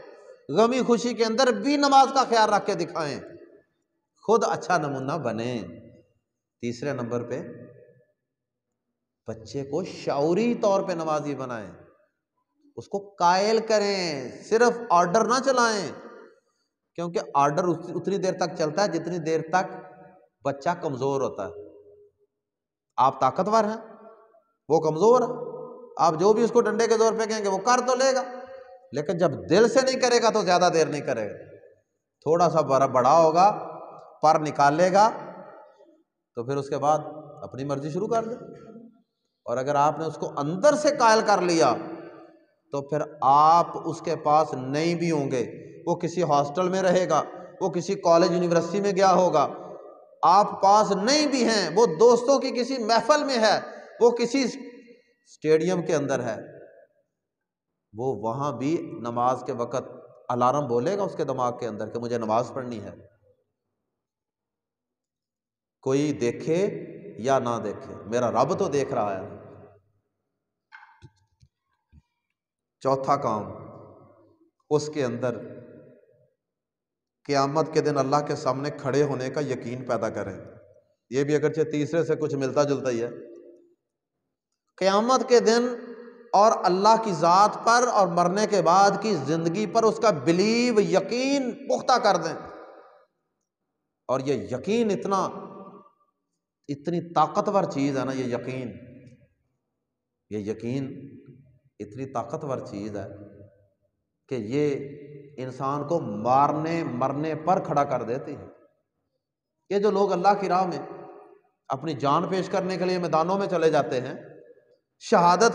غمی خوشی کے اندر بھی نماز کا خیال رکھ کے دکھائیں، خود اچھا نمونہ بنیں۔ تیسرے نمبر پہ بچے کو شعوری طور پہ نمازی بنائیں، اس کو قائل کریں، صرف آرڈر نہ چلائیں، کیونکہ آرڈر اتنی دیر تک چلتا ہے جتنی دیر تک بچہ کمزور ہوتا ہے۔ آپ طاقتور ہیں، وہ کمزور ہے، آپ جو بھی اس کو ڈنڈے کے زور پہ کہیں گے وہ کر تو لے گا، لیکن جب دل سے نہیں کرے گا تو زیادہ دیر نہیں کرے گا۔ تھوڑا سا بڑا ہوگا، پر نکال لے گا، تو پھر اس کے بعد اپنی مرضی شروع کر دے۔ اور اگر آپ نے اس کو اندر سے قائل کر لیا تو پھر آپ اس کے پاس نہیں بھی ہوں گے، وہ کسی ہاسٹل میں رہے گا، وہ کسی کالج یونیورسٹی میں گیا ہوگا، آپ پاس نہیں بھی ہیں، وہ دوستوں کی کسی محفل میں ہے، وہ کسی اسٹیڈیم کے اندر ہے، وہ وہاں بھی نماز کے وقت الارم بولے گا اس کے دماغ کے اندر کہ مجھے نماز پڑھنی ہے، کوئی دیکھے یا نہ دیکھے، میرا رب تو دیکھ رہا ہے۔ چوتھا کام، اس کے اندر قیامت کے دن اللہ کے سامنے کھڑے ہونے کا یقین پیدا کریں۔ یہ بھی اگرچہ تیسرے سے کچھ ملتا جلتا ہی ہے۔ قیامت کے دن اور اللہ کی ذات پر اور مرنے کے بعد کی زندگی پر اس کا بلیو، یقین پختہ کر دیں۔ اور یہ یقین اتنی طاقتور چیز ہے نا، یہ یقین اتنی طاقتور چیز ہے کہ یہ انسان کو مرنے پر کھڑا کر دیتی ہے۔ یہ جو لوگ اللہ کی راہ میں اپنی جان پیش کرنے کے لیے میدانوں میں چلے جاتے ہیں، شہادت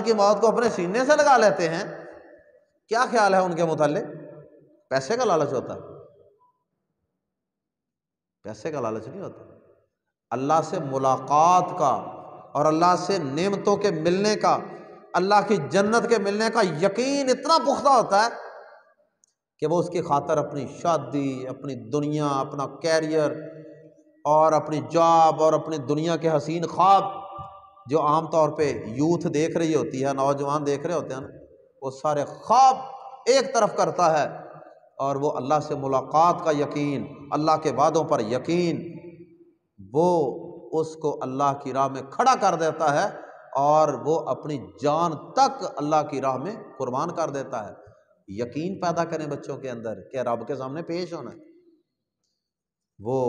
کی موت کو اپنے سینے سے لگا لیتے ہیں، کیا خیال ہے ان کے متعلق؟ پیسے کا لالچ ہوتا ہے؟ پیسے کا لالچ نہیں ہوتا، اللہ سے ملاقات کا اور اللہ سے نعمتوں کے ملنے کا، اللہ کی جنت کے ملنے کا یقین اتنا پختہ ہوتا ہے کہ وہ اس کی خاطر اپنی شادی، اپنی دنیا، اپنا کیریئر اور اپنی جاب اور اپنی دنیا کے حسین خواب جو عام طور پہ یوتھ دیکھ رہی ہوتی ہے، نوجوان دیکھ رہے ہوتے ہیں نا، وہ سارے خواب ایک طرف کرتا ہے اور وہ اللہ سے ملاقات کا یقین، اللہ کے وعدوں پر یقین، وہ اس کو اللہ کی راہ میں کھڑا کر دیتا ہے اور وہ اپنی جان تک اللہ کی راہ میں قربان کر دیتا ہے۔ یقین پیدا کریں بچوں کے اندر کہ رب کے سامنے پیش ہونا ہے۔ وہ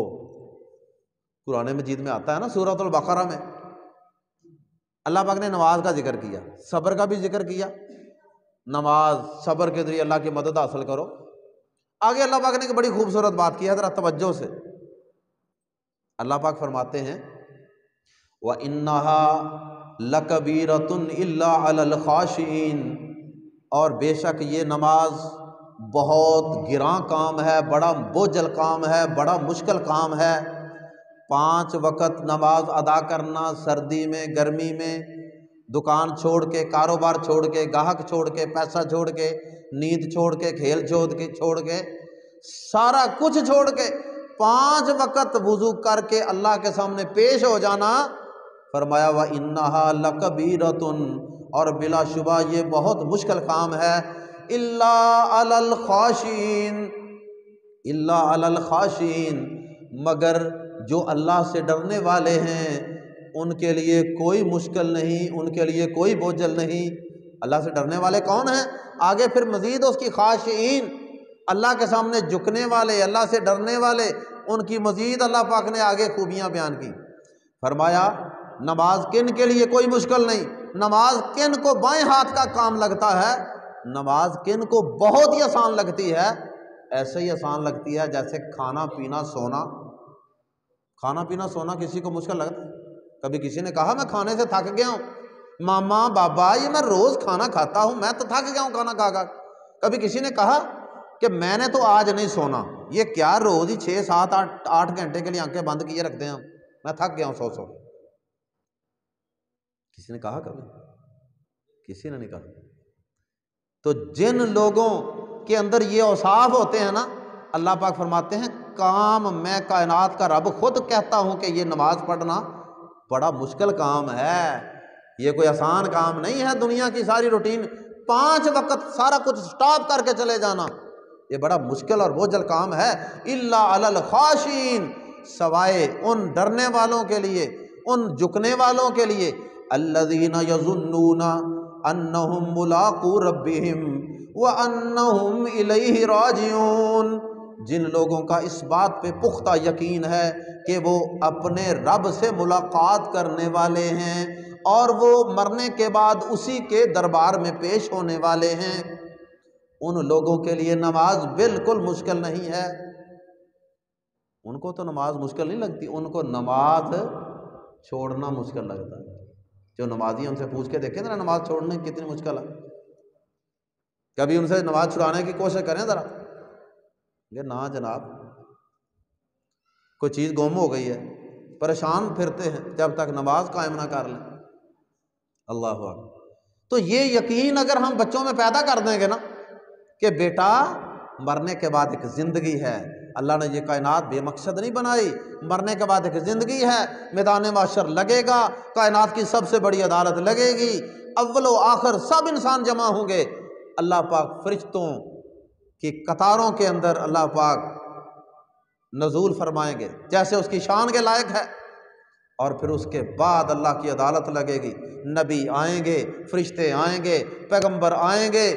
قرآن مجید میں آتا ہے نا، سورۃ البقرہ میں اللہ پاک نے نماز کا ذکر کیا، صبر کا بھی ذکر کیا، نماز صبر کے ذریعے اللہ کی مدد حاصل کرو۔ آگے اللہ پاک نے ایک بڑی خوبصورت بات کی ہے، ذرا توجہ سے۔ اللہ پاک فرماتے ہیں وَإِنَّهَا لَكَبِيرَةٌ إِلَّا عَلَى الْخَاشِعِينَ، اور بے شک یہ نماز بہت گراں کام ہے، بڑا بوجھل کام ہے، بڑا مشکل کام ہے۔ 5 وقت نماز ادا کرنا، سردی میں، گرمی میں، دکان چھوڑ کے، کاروبار چھوڑ کے، گاہک چھوڑ کے، پیسہ چھوڑ کے، نیند چھوڑ کے، کھیل چھوڑ کے، سارا کچھ چھوڑ کے 5 وقت وضو کر کے اللہ کے سامنے پیش ہو جانا، فرمایا وَإِنَّهَا لَكَبِيرَةٌ، اور بلا شبہ یہ بہت مشکل کام ہے، إِلَّا عَلَى الْخَاشِعِينَ، إِلَّا عَلَى الْخَاشِعِينَ، مگر جو اللہ سے ڈرنے والے ہیں ان کے لیے کوئی مشکل نہیں، ان کے لیے کوئی بوجھل نہیں۔ اللہ سے ڈرنے والے کون ہیں؟ آگے پھر مزید اس کی خاشعین، اللہ کے سامنے جھکنے والے، اللہ سے ڈرنے والے، ان کی مزید اللہ پاک نے آگے خوبیاں بیان کی۔ فرمایا نماز کن کے لیے کوئی مشکل نہیں، نماز کن کو بائیں ہاتھ کا کام لگتا ہے، نماز کن کو بہت ہی آسان لگتی ہے، ایسے ہی آسان لگتی ہے جیسے کھانا پینا سونا۔ کھانا پینا سونا کسی کو مشکل لگتا ہے؟ کبھی کسی نے کہا میں کھانے سے تھک گیا ہوں، ماما بابا یہ میں روز کھانا کھاتا ہوں، میں تو تھک گیا ہوں کھانا کھا کھا۔ کبھی کسی نے کہا کہ میں نے تو آج نہیں سونا، یہ کیا روز ہی 6 7 8 گھنٹے کے لیے آنکھیں بند کیے رکھتے ہیں، میں تھک گیا ہوں سو کسی نے کہا؟ کبھی کسی نے نہیں کہا۔ تو جن لوگوں کے اندر یہ اوصاف ہوتے ہیں نا، اللہ پاک فرماتے ہیں کام میں کائنات کا رب خود کہتا ہوں کہ یہ نماز پڑھنا بڑا مشکل کام ہے، یہ کوئی آسان کام نہیں ہے۔ دنیا کی ساری روٹین 5 وقت سارا کچھ سٹاپ کر کے چلے جانا، یہ بڑا مشکل اور بوجھل کام ہے۔ الا علی الخاشعین، سوائے ان ڈرنے والوں کے لیے، ان جھکنے والوں کے لیے، الذین یظنون انہم ملاقو ربہم وانہم الیہ راجعون، جن لوگوں کا اس بات پہ پختہ یقین ہے کہ وہ اپنے رب سے ملاقات کرنے والے ہیں اور وہ مرنے کے بعد اسی کے دربار میں پیش ہونے والے ہیں، ان لوگوں کے لیے نماز بالکل مشکل نہیں ہے۔ ان کو تو نماز مشکل نہیں لگتی، ان کو نماز چھوڑنا مشکل لگتا ہے۔ جو نمازی ہیں ان سے پوچھ کے دیکھیں ذرا نماز چھوڑنے کتنی مشکل ہے، کبھی ان سے نماز چھڑانے کی کوشش کریں ذرا، کہ نہ جناب، کوئی چیز گم ہو گئی ہے، پریشان پھرتے ہیں جب تک نماز قائم نہ کر لیں۔ اللہ اکبر۔ تو یہ یقین اگر ہم بچوں میں پیدا کر دیں گے نا کہ بیٹا مرنے کے بعد ایک زندگی ہے، اللہ نے یہ کائنات بے مقصد نہیں بنائی، مرنے کے بعد ایک زندگی ہے، میدان محشر لگے گا، کائنات کی سب سے بڑی عدالت لگے گی، اول و آخر سب انسان جمع ہوں گے، اللہ پاک فرشتوں کی قطاروں کے اندر اللہ پاک نزول فرمائیں گے جیسے اس کی شان کے لائق ہے، اور پھر اس کے بعد اللہ کی عدالت لگے گی، نبی آئیں گے، فرشتے آئیں گے، پیغمبر آئیں گے،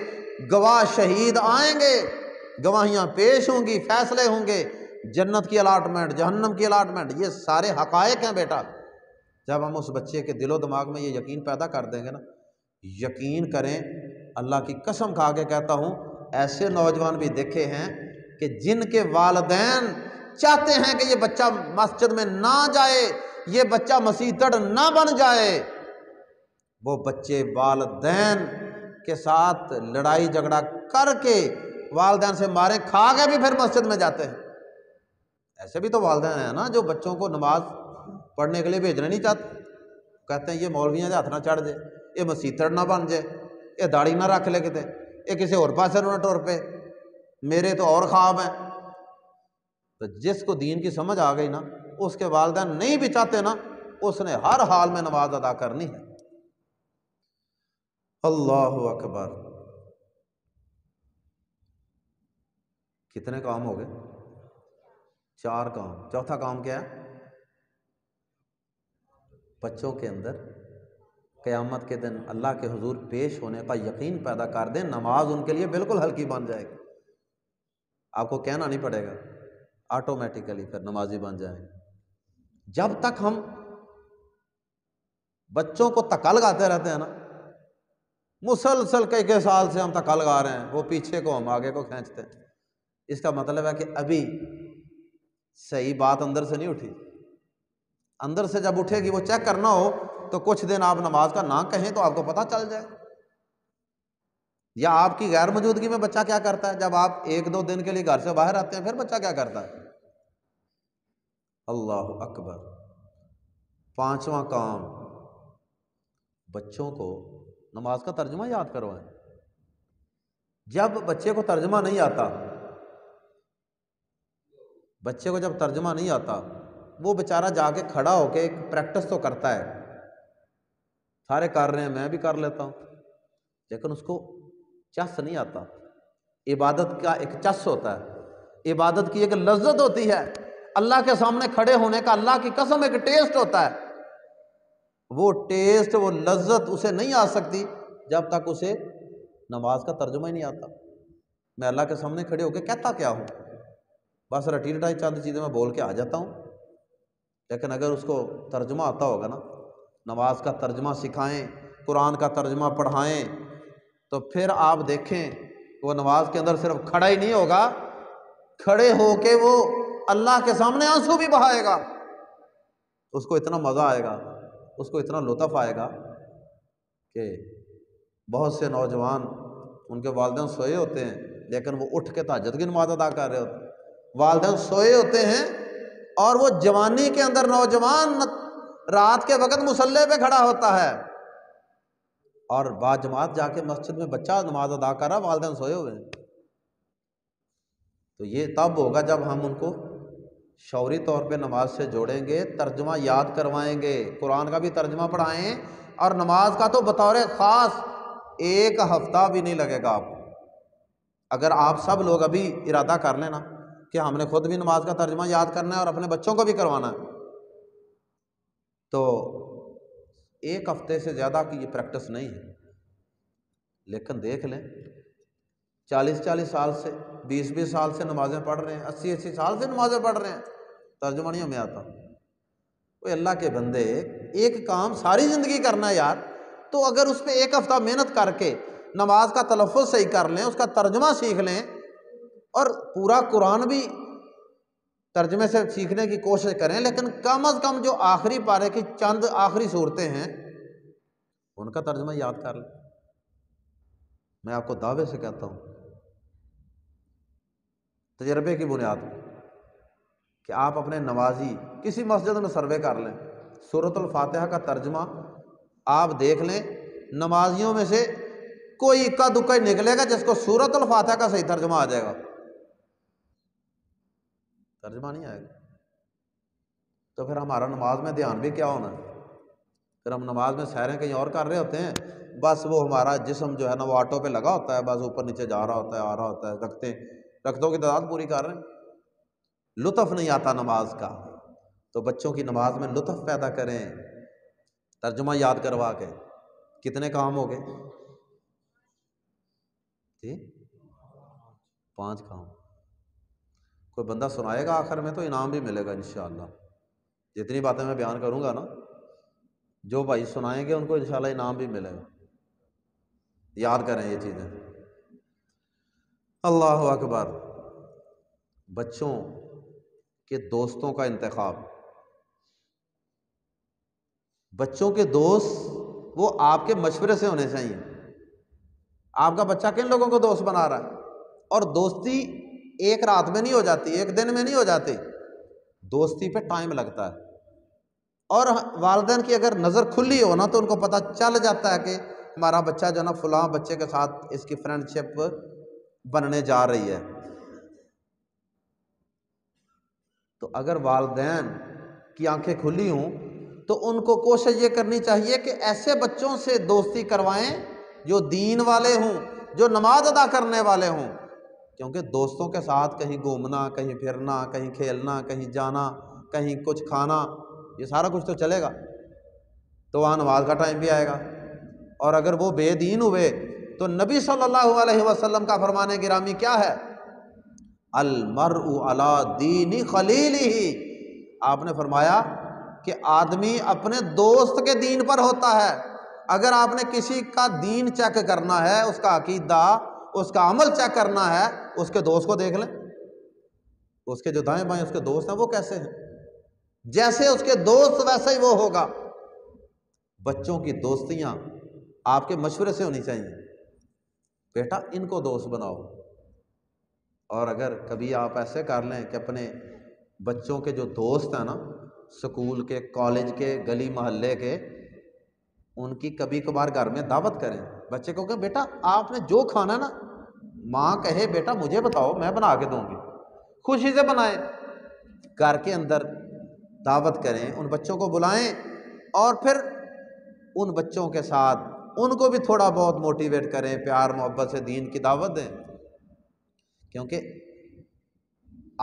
گواہ شہید آئیں گے، گواہیاں پیش ہوں گی، فیصلے ہوں گے، جنت کی الاٹمنٹ، جہنم کی الاٹمنٹ، یہ سارے حقائق ہیں بیٹا۔ جب ہم اس بچے کے دل و دماغ میں یہ یقین پیدا کر دیں گے نا، یقین کریں، اللہ کی قسم کھا کے کہتا ہوں، ایسے نوجوان بھی دیکھے ہیں کہ جن کے والدین چاہتے ہیں کہ یہ بچہ مسجد میں نہ جائے، یہ بچہ مسیتڑ نہ بن جائے، وہ بچے والدین کے ساتھ لڑائی جھگڑا کر کے، والدین سے مارے کھا کے بھی پھر مسجد میں جاتے ہیں۔ ایسے بھی تو والدین ہیں نا جو بچوں کو نماز پڑھنے کے لیے بھیجنا نہیں چاہتے، کہتے ہیں یہ مولویاں دے ہاتھ نہ چڑھ جائے، یہ مسیتڑ نہ بن جائے، یہ داڑھی نہ رکھ لے کتے، یہ کسی اور پاسے نہ ٹور پہ، میرے تو اور خواب ہیں۔ تو جس کو دین کی سمجھ آ گئی نا، اس کے والدین نہیں بھی چاہتے نا، اس نے ہر حال میں نماز ادا کرنی ہے۔ اللہ اکبر۔ کتنے کام ہو گئے؟ 4 کام۔ چوتھا کام کیا ہے؟ بچوں کے اندر قیامت کے دن اللہ کے حضور پیش ہونے کا یقین پیدا کر دیں، نماز ان کے لیے بالکل ہلکی بن جائے گی، آپ کو کہنا نہیں پڑے گا، آٹومیٹیکلی پھر نمازی بن جائیں گے۔ جب تک ہم بچوں کو تکا لگاتے رہتے ہیں نا، مسلسل کئی سال سے ہم تکا لگا رہے ہیں، وہ پیچھے کو ہم آگے کو کھینچتے ہیں، اس کا مطلب ہے کہ ابھی صحیح بات اندر سے نہیں اٹھی۔ اندر سے جب اٹھے گی، وہ چیک کرنا ہو تو کچھ دن آپ نماز کا نہ کہیں تو آپ کو پتہ چل جائے، یا آپ کی غیر موجودگی میں بچہ کیا کرتا ہے، جب آپ 1-2 دن کے لیے گھر سے باہر آتے ہیں پھر بچہ کیا کرتا ہے۔ اللہ اکبر۔ 5واں کام، بچوں کو نماز کا ترجمہ یاد کروائیں۔ جب بچے کو ترجمہ نہیں آتا، بچے کو جب ترجمہ نہیں آتا، وہ بیچارہ جا کے کھڑا ہو کے ایک پریکٹس تو کرتا ہے، سارے کر رہے ہیں میں بھی کر لیتا ہوں، لیکن اس کو چس نہیں آتا۔ عبادت کا ایک چس ہوتا ہے، عبادت کی ایک لذت ہوتی ہے، اللہ کے سامنے کھڑے ہونے کا اللہ کی قسم ایک ٹیسٹ ہوتا ہے، وہ ٹیسٹ وہ لذت اسے نہیں آ سکتی جب تک اسے نماز کا ترجمہ ہی نہیں آتا۔ میں اللہ کے سامنے کھڑے ہو کے کہتا کیا ہوں، بس رٹی رٹائی چند چیزیں میں بول کے آ جاتا ہوں، لیکن اگر اس کو ترجمہ آتا ہوگا نا، نماز کا ترجمہ سکھائیں، قرآن کا ترجمہ پڑھائیں، تو پھر آپ دیکھیں وہ نماز کے اندر صرف کھڑا ہی نہیں ہوگا، کھڑے ہو کے وہ اللہ کے سامنے آنسو بھی بہائے گا، اس کو اتنا مزہ آئے گا، اس کو اتنا لطف آئے گا کہ بہت سے نوجوان ان کے والدین سوئے ہوتے ہیں لیکن وہ اٹھ کے تہجد کی نماز ادا کر رہے ہوتے ہیں، والدین سوئے ہوتے ہیں اور وہ جوانی کے اندر نوجوان رات کے وقت مصلی پہ کھڑا ہوتا ہے اور با جماعت جا کے مسجد میں بچہ نماز ادا کر رہا، والدین سوئے ہوئے ہیں۔ تو یہ تب ہوگا جب ہم ان کو شعوری طور پہ نماز سے جوڑیں گے، ترجمہ یاد کروائیں گے، قرآن کا بھی ترجمہ پڑھائیں، اور نماز کا تو بطور خاص ایک ہفتہ بھی نہیں لگے گا آپ کو۔ اگر آپ سب لوگ ابھی ارادہ کر لیں نا کہ ہم نے خود بھی نماز کا ترجمہ یاد کرنا ہے اور اپنے بچوں کو بھی کروانا ہے، تو ایک ہفتے سے زیادہ کی یہ پریکٹس نہیں ہے۔ لیکن دیکھ لیں 40 سال سے 20 سال سے نمازیں پڑھ رہے ہیں، 80 سال سے نمازیں پڑھ رہے ہیں، ترجمہ نہیں ہمیں آتا۔ وہ اللہ کے بندے، ایک کام ساری زندگی کرنا ہے یار، تو اگر اس پہ ایک ہفتہ محنت کر کے نماز کا تلفظ صحیح کر لیں، اس کا ترجمہ سیکھ لیں، اور پورا قرآن بھی ترجمے سے سیکھنے کی کوشش کریں، لیکن کم از کم جو آخری پارے کی چند آخری صورتیں ہیں ان کا ترجمہ یاد کر لیں۔ میں آپ کو دعوے سے کہتا ہوں، تجربے کی بنیاد کہ آپ اپنے نمازی کسی مسجد میں سروے کر لیں، سورۃ الفاتحہ کا ترجمہ آپ دیکھ لیں، نمازیوں میں سے کوئی اکا دکا ہی نکلے گا جس کو سورۃ الفاتحہ کا صحیح ترجمہ آ جائے گا، ترجمہ نہیں آئے گا۔ تو پھر ہمارا نماز میں دھیان بھی کیا ہونا ہے؟ پھر ہم نماز میں سیریں کہیں اور کر رہے ہوتے ہیں، بس وہ ہمارا جسم جو ہے نا وہ آٹو پہ لگا ہوتا ہے، بس اوپر نیچے جا رہا ہوتا ہے، آ رہا ہوتا ہے، رکعتوں کی تعداد پوری کر رہے ہیں، لطف نہیں آتا نماز کا۔ تو بچوں کی نماز میں لطف پیدا کریں، ترجمہ یاد کروا کے۔ کتنے کام ہو گئے جی؟ 5 کام۔ کوئی بندہ سنائے گا آخر میں تو انعام بھی ملے گا انشاءاللہ۔ جتنی باتیں میں بیان کروں گا نا، جو بھائی سنائیں گے ان کو انشاءاللہ انعام بھی ملے گا۔ یاد کریں یہ چیزیں۔ اللہ اکبر۔ بچوں کے دوستوں کا انتخاب، بچوں کے دوست وہ آپ کے مشورے سے ہونے چاہیے۔ آپ کا بچہ کن لوگوں کو دوست بنا رہا ہے؟ اور دوستی ایک رات میں نہیں ہو جاتی، ایک دن میں نہیں ہو جاتی، دوستی پہ ٹائم لگتا ہے۔ اور والدین کی اگر نظر کھلی ہو نا تو ان کو پتہ چل جاتا ہے کہ ہمارا بچہ جو نا فلاں بچے کے ساتھ اس کی فرینڈ شپ بننے جا رہی ہے۔ تو اگر والدین کی آنکھیں کھلی ہوں تو ان کو کوشش یہ کرنی چاہیے کہ ایسے بچوں سے دوستی کروائیں جو دین والے ہوں، جو نماز ادا کرنے والے ہوں، کیونکہ دوستوں کے ساتھ کہیں گھومنا، کہیں پھرنا، کہیں کھیلنا، کہیں جانا، کہیں کچھ کھانا، یہ سارا کچھ تو چلے گا، تو وہاں نماز کا ٹائم بھی آئے گا۔ اور اگر وہ بے دین ہوئے تو نبی صلی اللہ علیہ وسلم کا فرمان گرامی کیا ہے؟ المرء علی دین خلیلہ۔ آپ نے فرمایا کہ آدمی اپنے دوست کے دین پر ہوتا ہے۔ اگر آپ نے کسی کا دین چیک کرنا ہے، اس کا عقیدہ، اس کا عمل چیک کرنا ہے، اس کے دوست کو دیکھ لیں، اس کے جو دائیں بائیں اس کے دوست ہیں وہ کیسے ہیں، جیسے اس کے دوست ویسے ہی وہ ہوگا۔ بچوں کی دوستیاں آپ کے مشورے سے ہونی چاہیے، بیٹا ان کو دوست بناؤ۔ اور اگر کبھی آپ ایسے کر لیں کہ اپنے بچوں کے جو دوست ہیں نا، سکول کے، کالج کے، گلی محلے کے، ان کی کبھی کبھار گھر میں دعوت کریں، بچے کو کہیں بیٹا آپ نے جو کھانا نا، ماں کہے بیٹا مجھے بتاؤ میں بنا کے دوں گی، خوشی سے بنائیں، گھر کے اندر دعوت کریں، ان بچوں کو بلائیں، اور پھر ان بچوں کے ساتھ ان کو بھی تھوڑا بہت موٹیویٹ کریں، پیار محبت سے دین کی دعوت دیں، کیونکہ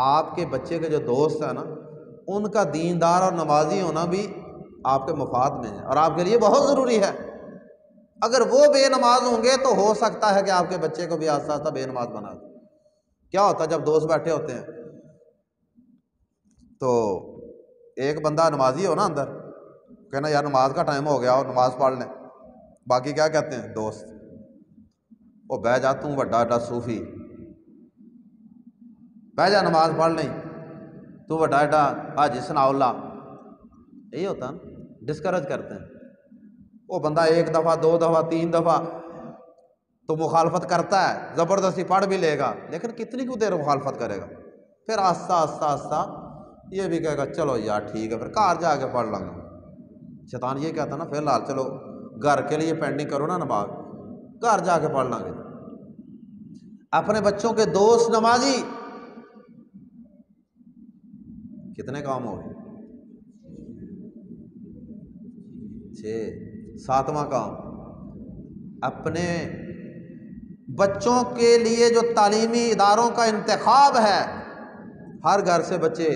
آپ کے بچے کے جو دوست ہیں نا، ان کا دیندار اور نمازی ہونا بھی آپ کے مفاد میں ہے اور آپ کے لیے بہت ضروری ہے۔ اگر وہ بے نماز ہوں گے تو ہو سکتا ہے کہ آپ کے بچے کو بھی آہستہ آہستہ بے نماز بنا دیں۔ کیا ہوتا ہے جب دوست بیٹھے ہوتے ہیں تو ایک بندہ نمازی ہو نا اندر، کہنا یار نماز کا ٹائم ہو گیا اور نماز پڑھ لیں، باقی کیا کہتے ہیں دوست، وہ بہ جا توں وڈا ایڈا صوفی، بہ جا نماز پڑھ لیں، تو وڈا ایڈا حاجی ثناء اللہ، یہی ہوتا ہے، ڈسکریج کرتے ہیں۔ وہ بندہ ایک دفعہ، دو دفعہ، تین دفعہ تو مخالفت کرتا ہے، زبردستی پڑھ بھی لے گا، لیکن کتنی کو دیر مخالفت کرے گا، پھر آہستہ آہستہ آہستہ یہ بھی کہے گا چلو یار ٹھیک ہے پھر گھر جا کے پڑھ لوں گا۔ شیطان یہ کہتا نا فی الحال چلو گھر کے لیے پینڈنگ کرو نا نماز، گھر جا کے پڑھ لیں گے۔ اپنے بچوں کے دوست نمازی، کتنے کام ہو گئے؟ 6۔ ساتواں کام، اپنے بچوں کے لیے جو تعلیمی اداروں کا انتخاب ہے، ہر گھر سے بچے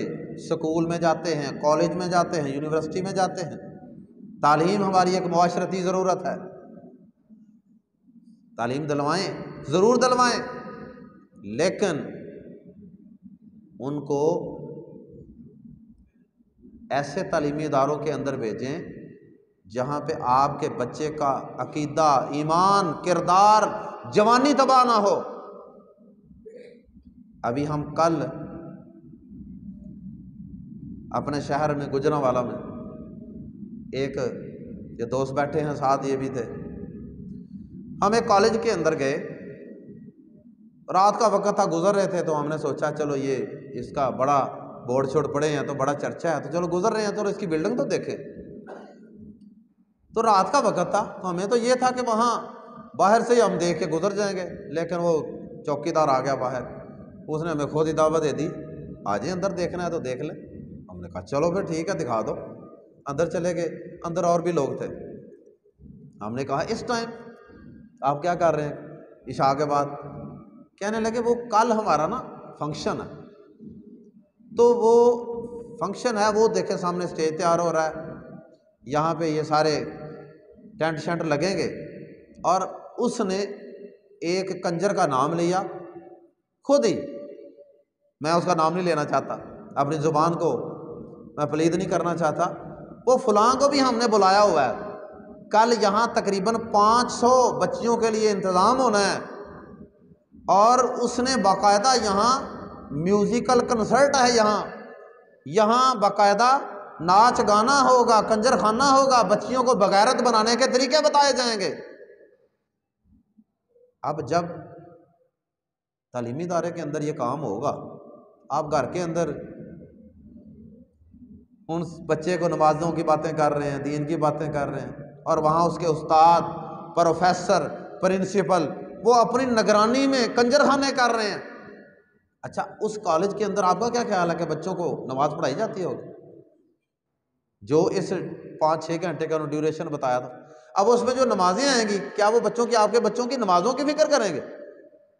سکول میں جاتے ہیں، کالج میں جاتے ہیں، یونیورسٹی میں جاتے ہیں، تعلیم ہماری ایک معاشرتی ضرورت ہے، تعلیم دلوائیں، ضرور دلوائیں، لیکن ان کو ایسے تعلیمی اداروں کے اندر بھیجیں جہاں پہ آپ کے بچے کا عقیدہ، ایمان، کردار، جوانی تباہ نہ ہو۔ ابھی ہم کل اپنے شہر میں گوجرانوالا میں ایک یہ دوست بیٹھے ہیں ساتھ، یہ بھی تھے، ہم ایک کالج کے اندر گئے، رات کا وقت تھا، گزر رہے تھے، تو ہم نے سوچا چلو یہ اس کا بڑا بورڈ چھوڑ پڑے ہیں تو بڑا چرچا ہے، تو چلو گزر رہے ہیں چلو اس کی بلڈنگ تو دیکھیں۔ تو رات کا وقت تھا، تو ہمیں تو یہ تھا کہ وہاں باہر سے ہی ہم دیکھ کے گزر جائیں گے، لیکن وہ چوکی دار آ گیا باہر، اس نے ہمیں خود ہی دعوت دے دی، آجے اندر دیکھنا ہے تو دیکھ لیں۔ ہم نے کہا چلو پھر ٹھیک ہے دکھا دو، اندر چلے گئے، اندر اور بھی لوگ تھے، ہم نے کہا اس ٹائم آپ کیا کر رہے ہیں عشاء کے بعد؟ کہنے لگے وہ کل ہمارا نا فنکشن ہے، تو وہ فنکشن ہے، وہ دیکھیں سامنے اسٹیج تیار ہو رہا ہے، یہاں پہ یہ سارے ٹینٹ شینٹ لگیں گے، اور اس نے ایک کنجر کا نام لیا خود ہی، میں اس کا نام نہیں لینا چاہتا، اپنی زبان کو میں پلید نہیں کرنا چاہتا، وہ فلاں کو بھی ہم نے بلایا ہوا ہے، کل یہاں تقریباً 500 بچیوں کے لیے انتظام ہونا ہے، اور اس نے باقاعدہ یہاں میوزیکل کنسرٹ ہے، یہاں باقاعدہ ناچ گانا ہوگا، کنجر خانہ ہوگا، بچیوں کو بغیرت بنانے کے طریقے بتائے جائیں گے۔ اب جب تعلیمی ادارے کے اندر یہ کام ہوگا، آپ گھر کے اندر ان بچے کو نمازوں کی باتیں کر رہے ہیں، دین کی باتیں کر رہے ہیں، اور وہاں اس کے استاد، پروفیسر، پرنسپل وہ اپنی نگرانی میں کنجر خانے کر رہے ہیں۔ اچھا اس کالج کے اندر آپ کا کیا خیال ہے کہ بچوں کو نماز پڑھائی جاتی ہوگی؟ جو اس 5-6 گھنٹے کا ڈیوریشن بتایا تھا، اب اس میں جو نمازیں آئیں گی، کیا وہ بچوں کی، آپ کے بچوں کی نمازوں کی فکر کریں گے؟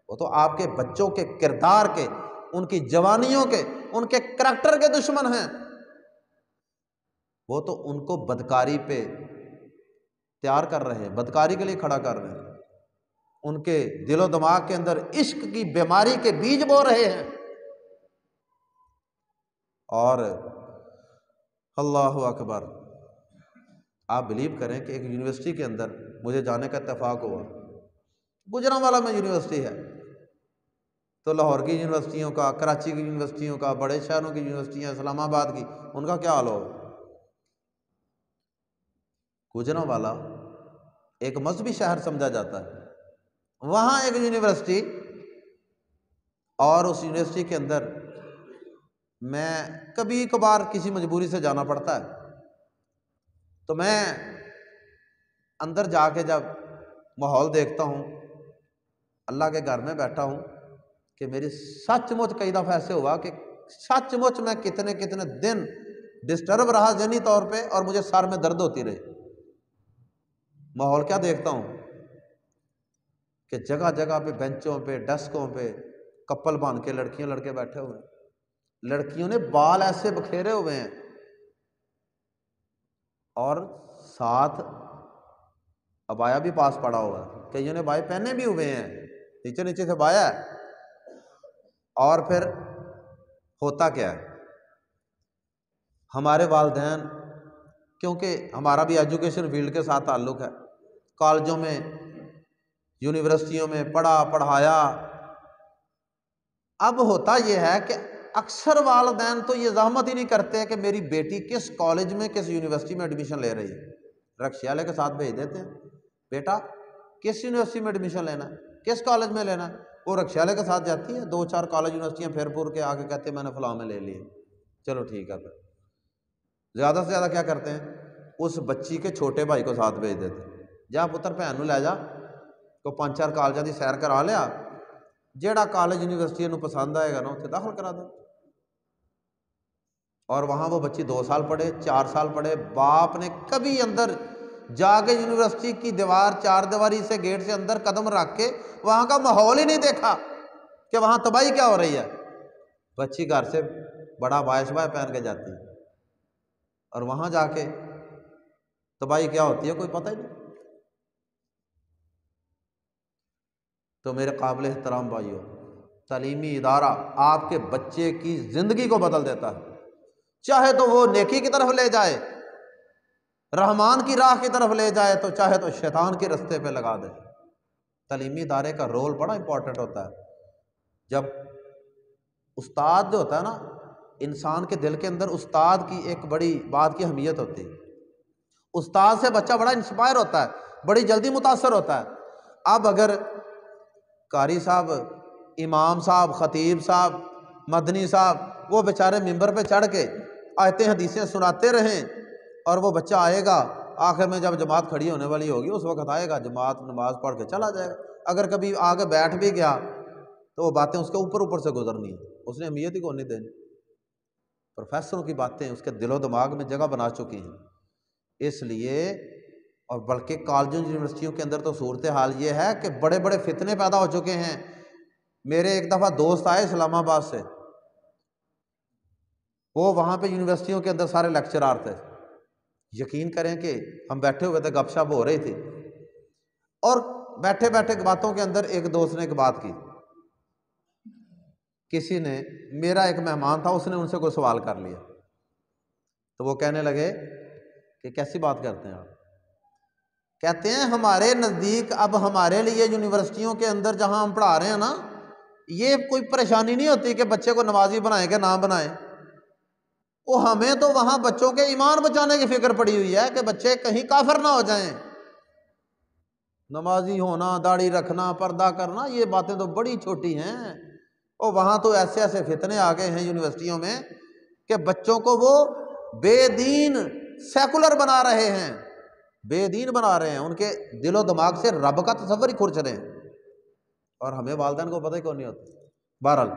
وہ تو آپ کے بچوں کے کردار کے، ان کی جوانیوں کے، ان کے کریکٹر کے دشمن ہیں، وہ تو ان کو بدکاری پہ تیار کر رہے ہیں، بدکاری کے لیے کھڑا کر رہے ہیں، ان کے دل و دماغ کے اندر عشق کی بیماری کے بیج بو رہے ہیں۔ اور اللہ اکبر، آپ بلیو کریں کہ ایک یونیورسٹی کے اندر مجھے جانے کا اتفاق ہوا، گوجرانوالا میں یونیورسٹی ہے، تو لاہور کی یونیورسٹیوں کا، کراچی کی یونیورسٹیوں کا، بڑے شہروں کی یونیورسٹیاں، اسلام آباد کی، ان کا کیا حال ہوگا؟ گوجرانوالا ایک مذہبی شہر سمجھا جاتا ہے، وہاں ایک یونیورسٹی، اور اس یونیورسٹی کے اندر میں کبھی کبھار کسی مجبوری سے جانا پڑتا ہے، تو میں اندر جا کے جب ماحول دیکھتا ہوں، اللہ کے گھر میں بیٹھا ہوں، کہ میری سچ مچ کئی دفعہ ایسے ہوا کہ سچ مچ میں کتنے کتنے دن ڈسٹرب رہا ذہنی طور پہ، اور مجھے سر میں درد ہوتی رہی۔ ماحول کیا دیکھتا ہوں کہ جگہ جگہ پہ بینچوں پہ ڈسکوں پہ کپل باندھ کے لڑکیاں لڑکے بیٹھے ہوئے ہیں، لڑکیوں نے بال ایسے بکھیرے ہوئے ہیں، اور ساتھ عبایا بھی پاس پڑا ہوا ہے، کئیوں نے بھائی پہنے بھی ہوئے ہیں، نیچے نیچے سے بایا ہے۔ اور پھر ہوتا کیا ہے، ہمارے والدین، کیونکہ ہمارا بھی ایجوکیشن فیلڈ کے ساتھ تعلق ہے، کالجوں میں یونیورسٹیوں میں پڑھایا، اب ہوتا یہ ہے کہ اکثر والدین تو یہ زحمت ہی نہیں کرتے کہ میری بیٹی کس کالج میں کس یونیورسٹی میں ایڈمیشن لے رہی ہے، رکشے والے کے ساتھ بھیج دیتے ہیں، بیٹا کس یونیورسٹی میں ایڈمیشن لینا ہے، کس کالج میں لینا ہے، وہ رکشے والے کے ساتھ جاتی ہے، 2-4 کالج یونیورسٹیاں پھر پور کے آگے کہتے ہیں میں نے فلاں میں لے لی، چلو ٹھیک ہے۔ پھر زیادہ سے زیادہ کیا کرتے ہیں، اس بچی کے چھوٹے بھائی کو ساتھ بھیج دیتے ہیں، جا پتر بھن نوں لے جا، کو 5-4 کالجاں دی سیر کرا لیا، جیڑا کالج یونیورسٹی نوں پسند آئے گا نا اتنے داخل کرا دو، اور وہاں وہ بچی 2 سال پڑھے، 4 سال پڑھے، باپ نے کبھی اندر جا کے یونیورسٹی کی دیوار 4 دیواری سے گیٹ سے اندر قدم رکھ کے وہاں کا ماحول ہی نہیں دیکھا کہ وہاں تباہی کیا ہو رہی ہے، بچی گھر سے بڑا باعث پہن کے جاتی ہے، اور وہاں جا کے تباہی کیا ہوتی ہے کوئی پتہ ہی نہیں۔ تو میرے قابل احترام بھائیو، تعلیمی ادارہ آپ کے بچے کی زندگی کو بدل دیتا ہے، چاہے تو وہ نیکی کی طرف لے جائے، رحمان کی راہ کی طرف لے جائے، تو چاہے تو شیطان کے رستے پہ لگا دے۔ تعلیمی ادارے کا رول بڑا امپورٹنٹ ہوتا ہے۔ جب استاد جو ہوتا ہے نا، انسان کے دل کے اندر استاد کی ایک بڑی بات کی اہمیت ہوتی ہے، استاد سے بچہ بڑا انسپائر ہوتا ہے، بڑی جلدی متاثر ہوتا ہے۔ اب اگر قاری صاحب، امام صاحب، خطیب صاحب، مدنی صاحب وہ بیچارے ممبر پہ چڑھ کے آیتیں حدیثیں سناتے رہیں، اور وہ بچہ آئے گا آخر میں جب جماعت کھڑی ہونے والی ہوگی اس وقت آئے گا، جماعت نماز پڑھ کے چلا جائے گا، اگر کبھی آگے بیٹھ بھی گیا تو وہ باتیں اس کے اوپر سے گزرنی ہیں، اس نے اہمیت ہی کو نہیں دینی۔ پروفیسروں کی باتیں اس کے دل و دماغ میں جگہ بنا چکی ہیں، اس لیے، اور بلکہ کالجوں یونیورسٹیوں کے اندر تو صورتحال یہ ہے کہ بڑے بڑے فتنے پیدا ہو چکے ہیں۔ میرے ایک دفعہ دوست آئے اسلام آباد سے، وہ وہاں پہ یونیورسٹیوں کے اندر سارے لیکچرار تھے، یقین کریں کہ ہم بیٹھے ہوئے تھے، گپ شپ ہو رہی تھی، اور بیٹھے بیٹھے باتوں کے اندر ایک دوست نے ایک بات کی، کسی نے، میرا ایک مہمان تھا، اس نے ان سے کوئی سوال کر لیا، تو وہ کہنے لگے کہ کیسی بات کرتے ہیں آپ؟ کہتے ہیں ہمارے نزدیک اب ہمارے لیے یونیورسٹیوں کے اندر جہاں ہم پڑھا رہے ہیں نا، یہ کوئی پریشانی نہیں ہوتی کہ بچے کو نمازی بنائیں کہ نہ بنائیں، وہ ہمیں تو وہاں بچوں کے ایمان بچانے کی فکر پڑی ہوئی ہے کہ بچے کہیں کافر نہ ہو جائیں، نمازی ہونا، داڑھی رکھنا، پردہ کرنا، یہ باتیں تو بڑی چھوٹی ہیں، اور وہاں تو ایسے ایسے فتنے آ گئے ہیں یونیورسٹیوں میں کہ بچوں کو وہ بے دین سیکولر بنا رہے ہیں، بے دین بنا رہے ہیں، ان کے دل و دماغ سے رب کا تصور ہی کھرچ رہے ہیں، اور ہمیں والدین کو پتہ ہی کون نہیں ہوتا۔ بہرحال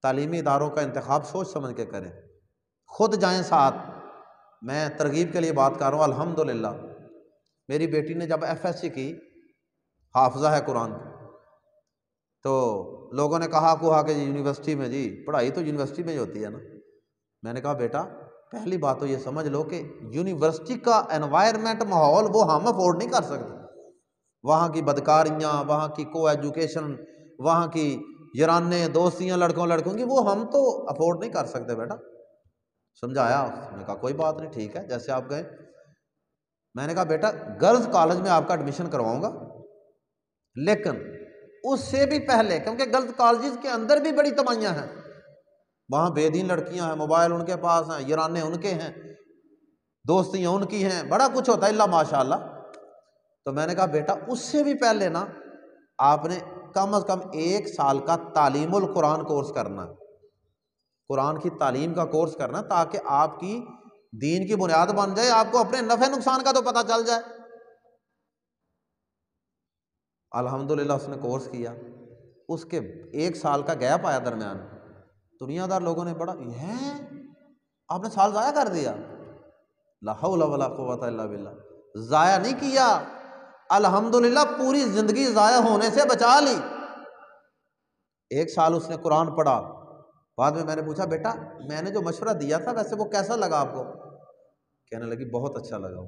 تعلیمی اداروں کا انتخاب سوچ سمجھ کے کریں، خود جائیں ساتھ۔ میں ترغیب کے لیے بات کر رہا ہوں، الحمدللہ میری بیٹی نے جب ایف ایس سی کی، حافظہ ہے قرآن کی، تو لوگوں نے کہا کہ یونیورسٹی میں، جی پڑھائی تو یونیورسٹی میں ہی ہوتی ہے نا۔ میں نے کہا بیٹا پہلی بات تو یہ سمجھ لو کہ یونیورسٹی کا انوائرمنٹ، ماحول، وہ ہم افورڈ نہیں کر سکتے، وہاں کی بدکاریاں، وہاں کی کو ایجوکیشن، وہاں کی یارانیں دوستیاں لڑکوں کی، وہ ہم تو افورڈ نہیں کر سکتے بیٹا۔ سمجھایا، اس نے کہا کوئی بات نہیں، ٹھیک ہے جیسے آپ گئے۔ میں نے کہا بیٹا گرلز کالج میں آپ کا ایڈمیشن کرواؤں گا، لیکن اس سے بھی پہلے، کیونکہ گرلز کالجز کے اندر بھی بڑی تباہیاں ہیں، وہاں بے دین لڑکیاں ہیں، موبائل ان کے پاس ہیں، یارانے ان کے ہیں، دوستیاں ان کی ہیں، بڑا کچھ ہوتا ہے اللہ ماشاء اللہ۔ تو میں نے کہا بیٹا اس سے بھی پہلے نا آپ نے کم از کم 1 سال کا تعلیم القرآن کورس کرنا، قرآن کی تعلیم کا کورس کرنا، تاکہ آپ کی دین کی بنیاد بن جائے، آپ کو اپنے نفع نقصان کا تو پتہ چل جائے۔ الحمدللہ اس نے کورس کیا، اس کے 1 سال کا گیپ آیا درمیان، دنیا دار لوگوں نے بڑا ہے آپ نے سال ضائع کر دیا، لا حول ولا قوت الا باللہ، ضائع نہیں کیا، الحمدللہ پوری زندگی ضائع ہونے سے بچا لی۔ 1 سال اس نے قرآن پڑھا، بعد میں نے پوچھا بیٹا میں نے جو مشورہ دیا تھا ویسے وہ کیسا لگا آپ کو؟ کہنے لگی بہت اچھا لگا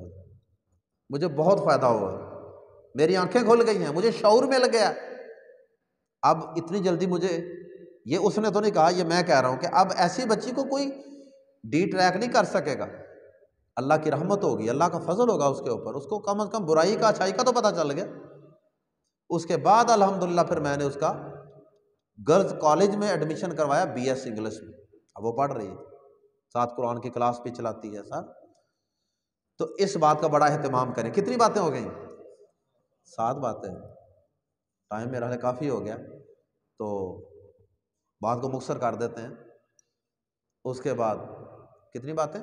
مجھے بہت فائدہ ہوا، میری آنکھیں کھل گئی ہیں، مجھے شعور مل گیا۔ اب اتنی جلدی مجھے، یہ اس نے تو نہیں کہا، یہ میں کہہ رہا ہوں کہ اب ایسی بچی کو کوئی ڈی ٹریک نہیں کر سکے گا، اللہ کی رحمت ہوگی، اللہ کا فضل ہوگا اس کے اوپر، اس کو کم از کم برائی کا اچھائی کا تو پتہ چل گیا۔ اس کے بعد الحمدللہ پھر میں نے اس کا گرلز کالج میں ایڈمیشن کروایا، بی ایس انگلش میں، اب وہ پڑھ رہی ہے، ساتھ قرآن کی کلاس بھی چلاتی ہے ساتھ۔ تو اس بات کا بڑا اہتمام کریں۔ کتنی باتیں ہو گئیں؟ 7 باتیں، ٹائم میرا ہے کافی ہو گیا تو بات کو مختصر کر دیتے ہیں۔ اس کے بعد کتنی باتیں؟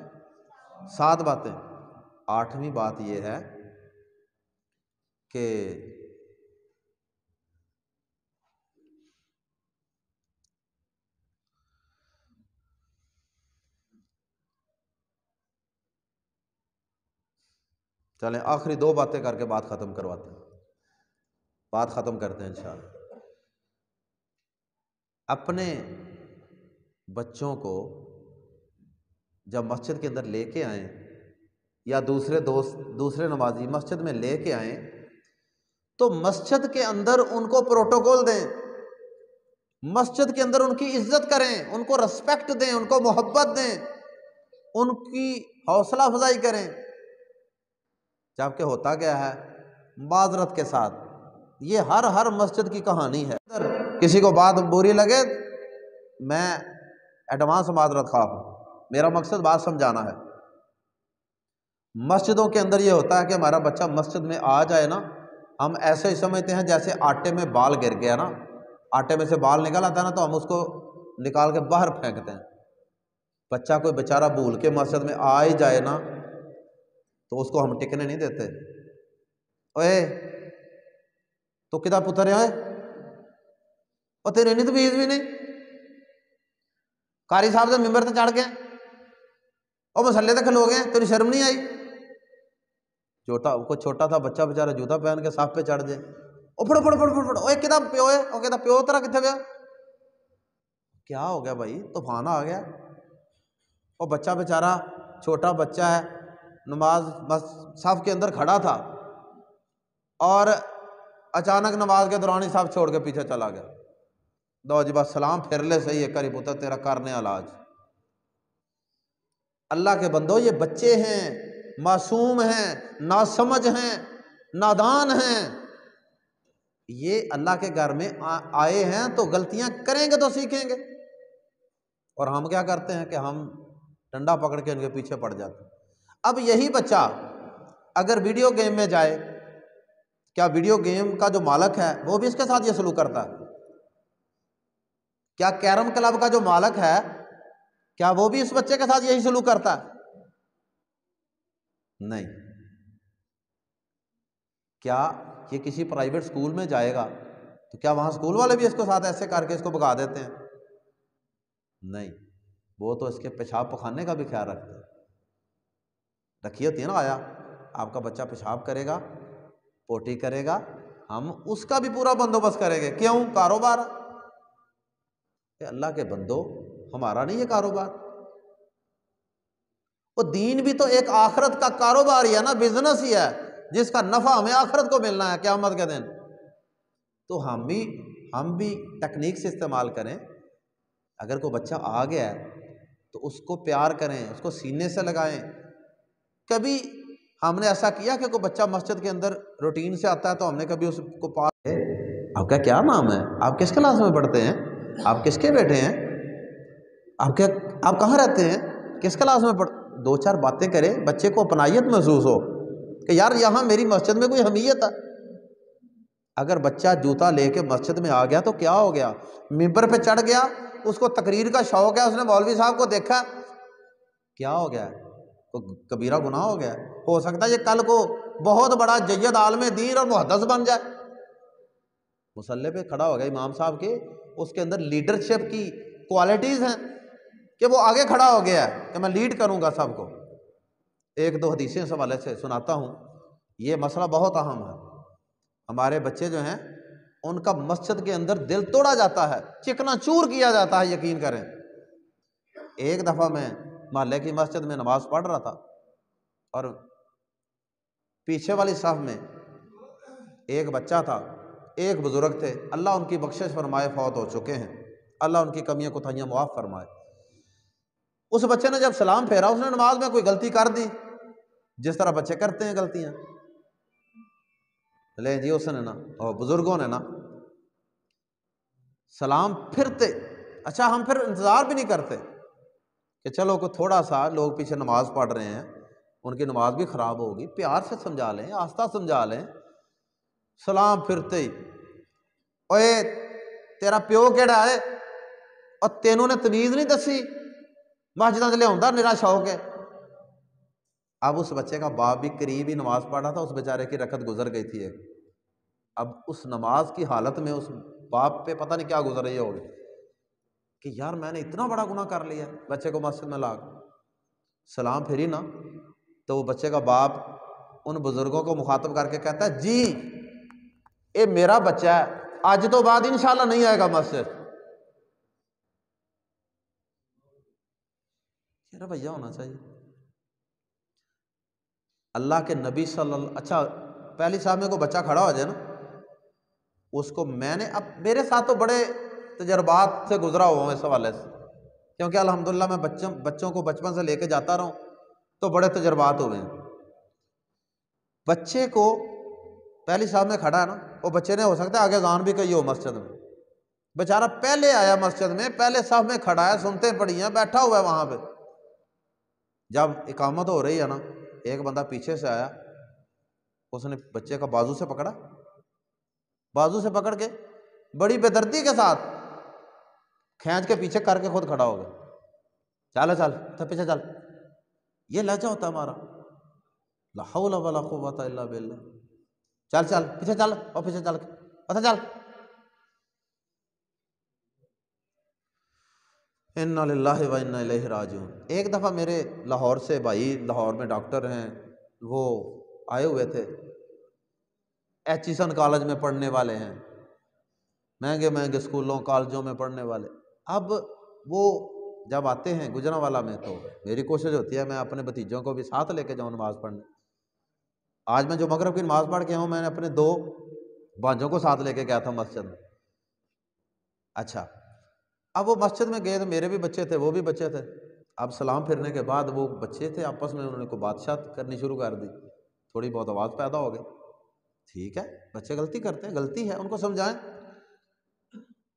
7 باتیں۔ 8ویں بات یہ ہے کہ چلیں آخری 2 باتیں کر کے بات ختم کرواتے ہیں، بات ختم کرتے ہیں انشاءاللہ۔ اپنے بچوں کو جب مسجد کے اندر لے کے آئیں یا دوسرے دوست دوسرے نمازی مسجد میں لے کے آئیں تو مسجد کے اندر ان کو پروٹوکول دیں، مسجد کے اندر ان کی عزت کریں، ان کو رسپیکٹ دیں، ان کو محبت دیں، ان کی حوصلہ افزائی کریں۔ جبکہ ہوتا کیا ہے معذرت کے ساتھ، یہ ہر مسجد کی کہانی ہے، کسی کو بات بری لگے میں ایڈوانس معذرت خواہ ہوں، میرا مقصد بات سمجھانا ہے۔ مسجدوں کے اندر یہ ہوتا ہے کہ ہمارا بچہ مسجد میں آ جائے نا، ہم ایسے ہی سمجھتے ہیں جیسے آٹے میں بال گر گیا نا، آٹے میں سے بال نکل آتا ہے نا تو ہم اس کو نکال کے باہر پھینکتے ہیں۔ بچہ کوئی بیچارہ بھول کے مسجد میں آ ہی جائے نا تو اس کو ہم ٹکنے نہیں دیتے۔ اوے تو کدھر پتر ہے اور تیرے نہیں تو بیز بھی نہیں، قاری صاحب سے ممبر تے چڑھ گئے اور مسلے تے کھلو گئے، تیری شرم نہیں آئی؟ کوئی چھوٹا تھا بچہ بیچارہ جوتا پہن کے صف پہ چڑھ جائے، او پڑھو پڑھو پڑھو پڑھو، اوے کدھر پیو ہے، او کہتا پیو تیرا کتنے پیا؟ کیا ہو گیا بھائی؟ طوفان آ گیا۔ اور بچہ بیچارہ چھوٹا بچہ ہے، نماز بس صف کے اندر کھڑا تھا اور اچانک نماز کے دوران ہی صف چھوڑ کے پیچھے چلا گیا۔ دو جی بس سلام پھر لے صحیح ہے کری پتر تیرا کرنے علاج۔ اللہ کے بندو یہ بچے ہیں، معصوم ہیں، ناسمجھ ہیں، نادان ہیں، یہ اللہ کے گھر میں آئے ہیں تو غلطیاں کریں گے تو سیکھیں گے، اور ہم کیا کرتے ہیں کہ ہم ڈنڈا پکڑ کے ان کے پیچھے پڑ جاتے ہیں۔ اب یہی بچہ اگر ویڈیو گیم میں جائے، کیا ویڈیو گیم کا جو مالک ہے وہ بھی اس کے ساتھ یہ سلوک کرتا ہے؟ کیا کیرم کلب کا جو مالک ہے کیا وہ بھی اس بچے کے ساتھ یہی سلوک کرتا ہے؟ نہیں۔ کیا یہ کسی پرائیویٹ سکول میں جائے گا تو کیا وہاں سکول والے بھی اس کو ساتھ ایسے کر کے اس کو بھگا دیتے ہیں؟ نہیں، وہ تو اس کے پیشاب پخانے کا بھی خیال رکھتے ہیں۔ رکھی ہوتی ہے نا، آیا آپ کا بچہ پیشاب کرے گا، پوٹی کرے گا، ہم اس کا بھی پورا بندوبست کریں گے۔ کیوں؟ کاروبار۔ کہ اللہ کے بندو ہمارا نہیں یہ کاروبار، وہ دین بھی تو ایک آخرت کا کاروبار ہی ہے نا، بزنس ہی ہے جس کا نفع ہمیں آخرت کو ملنا ہے قیامت کے دن۔ تو ہم بھی ٹیکنیک سے استعمال کریں۔ اگر کوئی بچہ آ گیا ہے تو اس کو پیار کریں، اس کو سینے سے لگائیں۔ کبھی ہم نے ایسا کیا کہ کوئی بچہ مسجد کے اندر روٹین سے آتا ہے تو ہم نے کبھی اس کو پاس، آپ کا کیا نام ہے، آپ کس کلاس میں پڑھتے ہیں، آپ کس کے بیٹے ہیں، آپ کہاں رہتے ہیں، کس کلاس میں 2-4 باتیں کریں، بچے کو اپنائیت محسوس ہو کہ یار یہاں میری مسجد میں کوئی حمیت ہے۔ اگر بچہ جوتا لے کے مسجد میں آ گیا تو کیا ہو گیا، ممبر پہ چڑھ گیا، اس کو تقریر کا شوق ہے، اس نے مولوی صاحب کو دیکھا، کیا ہو گیا، کبیرہ گناہ ہو گیا۔ ہو سکتا ہے یہ کل کو بہت بڑا جید عالم دین اور محدث بن جائے۔ مصلی پہ کھڑا ہو گیا امام صاحب کے، اس کے اندر لیڈرشپ کی کوالٹیز ہیں کہ وہ آگے کھڑا ہو گیا ہے کہ میں لیڈ کروں گا سب کو۔ ایک دو حدیثیں اس حوالے سے سناتا ہوں، یہ مسئلہ بہت اہم ہے۔ ہمارے بچے جو ہیں ان کا مسجد کے اندر دل توڑا جاتا ہے، چکنا چور کیا جاتا ہے، یقین کریں۔ ایک دفعہ میں محلے کی مسجد میں نماز پڑھ رہا تھا اور پیچھے والی صف میں ایک بچہ تھا، ایک بزرگ تھے، اللہ ان کی بخشش فرمائے، فوت ہو چکے ہیں، اللہ ان کی کمیاں کوتاہیاں معاف فرمائے۔ اس بچے نے جب سلام پھیرا، اس نے نماز میں کوئی غلطی کر دی، جس طرح بچے کرتے ہیں غلطیاں، لے جی اس نے نا، اور بزرگوں نے نا سلام پھرتے، اچھا ہم پھر انتظار بھی نہیں کرتے کہ چلو کوئی تھوڑا سا لوگ پیچھے نماز پڑھ رہے ہیں، ان کی نماز بھی خراب ہوگی، پیار سے سمجھا لیں، آہستہ سمجھا لیں۔ سلام پھرتے ہی، اوے تیرا پیو کیڑا ہے، اور تینوں نے تمیز نہیں دسی، مسجداں چ لیا میرا شوق ہے۔ اب اس بچے کا باپ بھی قریب ہی نماز پڑھ رہا تھا، اس بیچارے کی رکعت گزر گئی تھی ایک۔ اب اس نماز کی حالت میں اس باپ پہ پتہ نہیں کیا گزر رہی ہوگی کہ یار میں نے اتنا بڑا گناہ کر لیا، بچے کو مسجد میں لا کے سلام پھری نا، تو وہ بچے کا باپ ان بزرگوں کو مخاطب کر کے کہتا ہے جی یہ میرا بچہ ہے، آج تو بعد انشاءاللہ نہیں آئے گا مسجد۔ یہ رویہ ہونا چاہیے۔ اللہ کے نبی صلی اللہ، اچھا پہلی صاحب میں کوئی بچہ کھڑا ہو جائے نا، اس کو میں نے، اب میرے ساتھ تو بڑے تجربات سے گزرا ہوا ہوں اس حوالے سے، کیونکہ الحمدللہ میں بچوں کو بچپن سے لے کے جاتا رہا ہوں، تو بڑے تجربات ہوئے ہیں۔ بچے کو پہلی صاحب میں کھڑا ہے نا، وہ بچے نے ہو سکتا ہے آگے اذان بھی کہی ہو مسجد میں، بیچارہ پہلے آیا مسجد میں، پہلے صف میں کھڑا ہے، سنتے پڑھی ہیں، بیٹھا ہوا ہے وہاں پہ۔ جب اقامت ہو رہی ہے نا، ایک بندہ پیچھے سے آیا، اس نے بچے کا بازو سے پکڑا، بازو سے پکڑ کے بڑی بے دردی کے ساتھ کھینچ کے پیچھے کر کے خود کھڑا ہو گیا، چل تو پیچھے چل۔ یہ لہجہ ہوتا ہے ہمارا، لا حول ولا قوت الا باللہ، چل پیچھے چل، اور پیچھے چل کے پتہ چل۔ انا للہ و انا الیہ راجعون۔ ایک دفعہ میرے لاہور سے بھائی، لاہور میں ڈاکٹر ہیں، وہ آئے ہوئے تھے، ایچیسن کالج میں پڑھنے والے ہیں، مہنگے اسکولوں کالجوں میں پڑھنے والے۔ اب وہ جب آتے ہیں گجرانوالہ میں، تو میری کوشش ہوتی ہے میں اپنے بھتیجوں کو بھی ساتھ لے کے جاؤں نماز پڑھنے۔ آج میں جو مغرب کی نماز پڑھ کے ہوں، میں نے اپنے 2 بھانجوں کو ساتھ لے کے گیا تھا مسجد میں۔ اچھا اب وہ مسجد میں گئے تو میرے بھی بچے تھے، وہ بھی بچے تھے۔ اب سلام پھرنے کے بعد وہ بچے تھے آپس میں، انہوں نے کوئی بات کرنی شروع کر دی، تھوڑی بہت آواز پیدا ہو گئی۔ ٹھیک ہے، بچے غلطی کرتے ہیں، غلطی ہے، ان کو سمجھائیں۔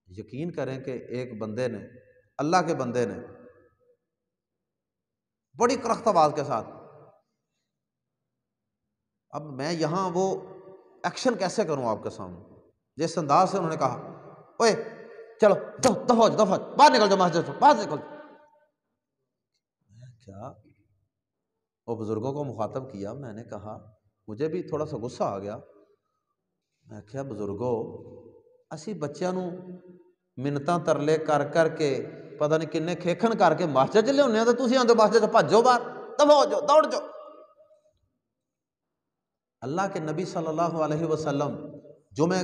یقین کریں کہ ایک بندے نے، اللہ کے بندے نے، بڑی کرخت آواز کے ساتھ، اب میں یہاں وہ ایکشن کیسے کروں آپ کے سامنے، جس انداز سے انہوں نے کہا، اوے چلو دفعہ باہر نکل جاؤ مسجد سے، باہر نکل جاؤ۔ کیا وہ بزرگوں کو مخاطب کیا، میں نے کہا، مجھے بھی تھوڑا سا غصہ آ گیا، میں کیا بزرگو اسی بچیاں نو منتاں ترلے کر کے پتہ نہیں کنے کھیکھن کر کے مسجد چلے ہونے ہیں، تو تسی آندے مسجد سے بھجو باہر، دفع ہو جاؤ، دوڑ جاؤ۔ اللہ کے نبی صلی اللہ علیہ وسلم جمعہ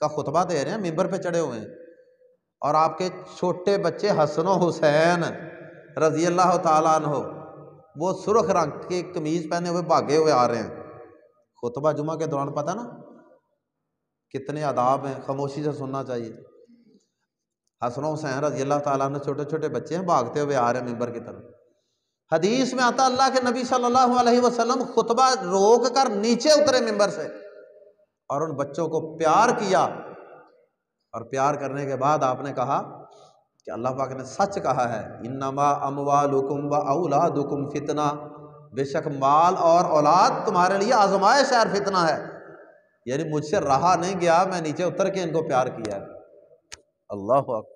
کا خطبہ دے رہے ہیں، ممبر پہ چڑھے ہوئے ہیں، اور آپ کے چھوٹے بچے حسن و حسین رضی اللہ تعالیٰ عنہ، وہ سرخ رنگ کی قمیض پہنے ہوئے بھاگے ہوئے آ رہے ہیں۔ خطبہ جمعہ کے دوران پتہ نا کتنے آداب ہیں، خاموشی سے سننا چاہیے۔ حسن و حسین رضی اللہ تعالیٰ عنہ چھوٹے چھوٹے بچے ہیں، بھاگتے ہوئے آ رہے ہیں ممبر کی طرف۔ حدیث میں آتا اللہ کے نبی صلی اللہ علیہ وسلم خطبہ روک کر نیچے اترے ممبر سے، اور ان بچوں کو پیار کیا، اور پیار کرنے کے بعد آپ نے کہا کہ اللہ پاک نے سچ کہا ہے، انما اموالکم و اولادکم فتنہ، بے شک مال اور اولاد تمہارے لیے آزمائش ہے اور فتنہ ہے، یعنی مجھ سے رہا نہیں گیا، میں نیچے اتر کے ان کو پیار کیا ہے۔ اللہ اکبر۔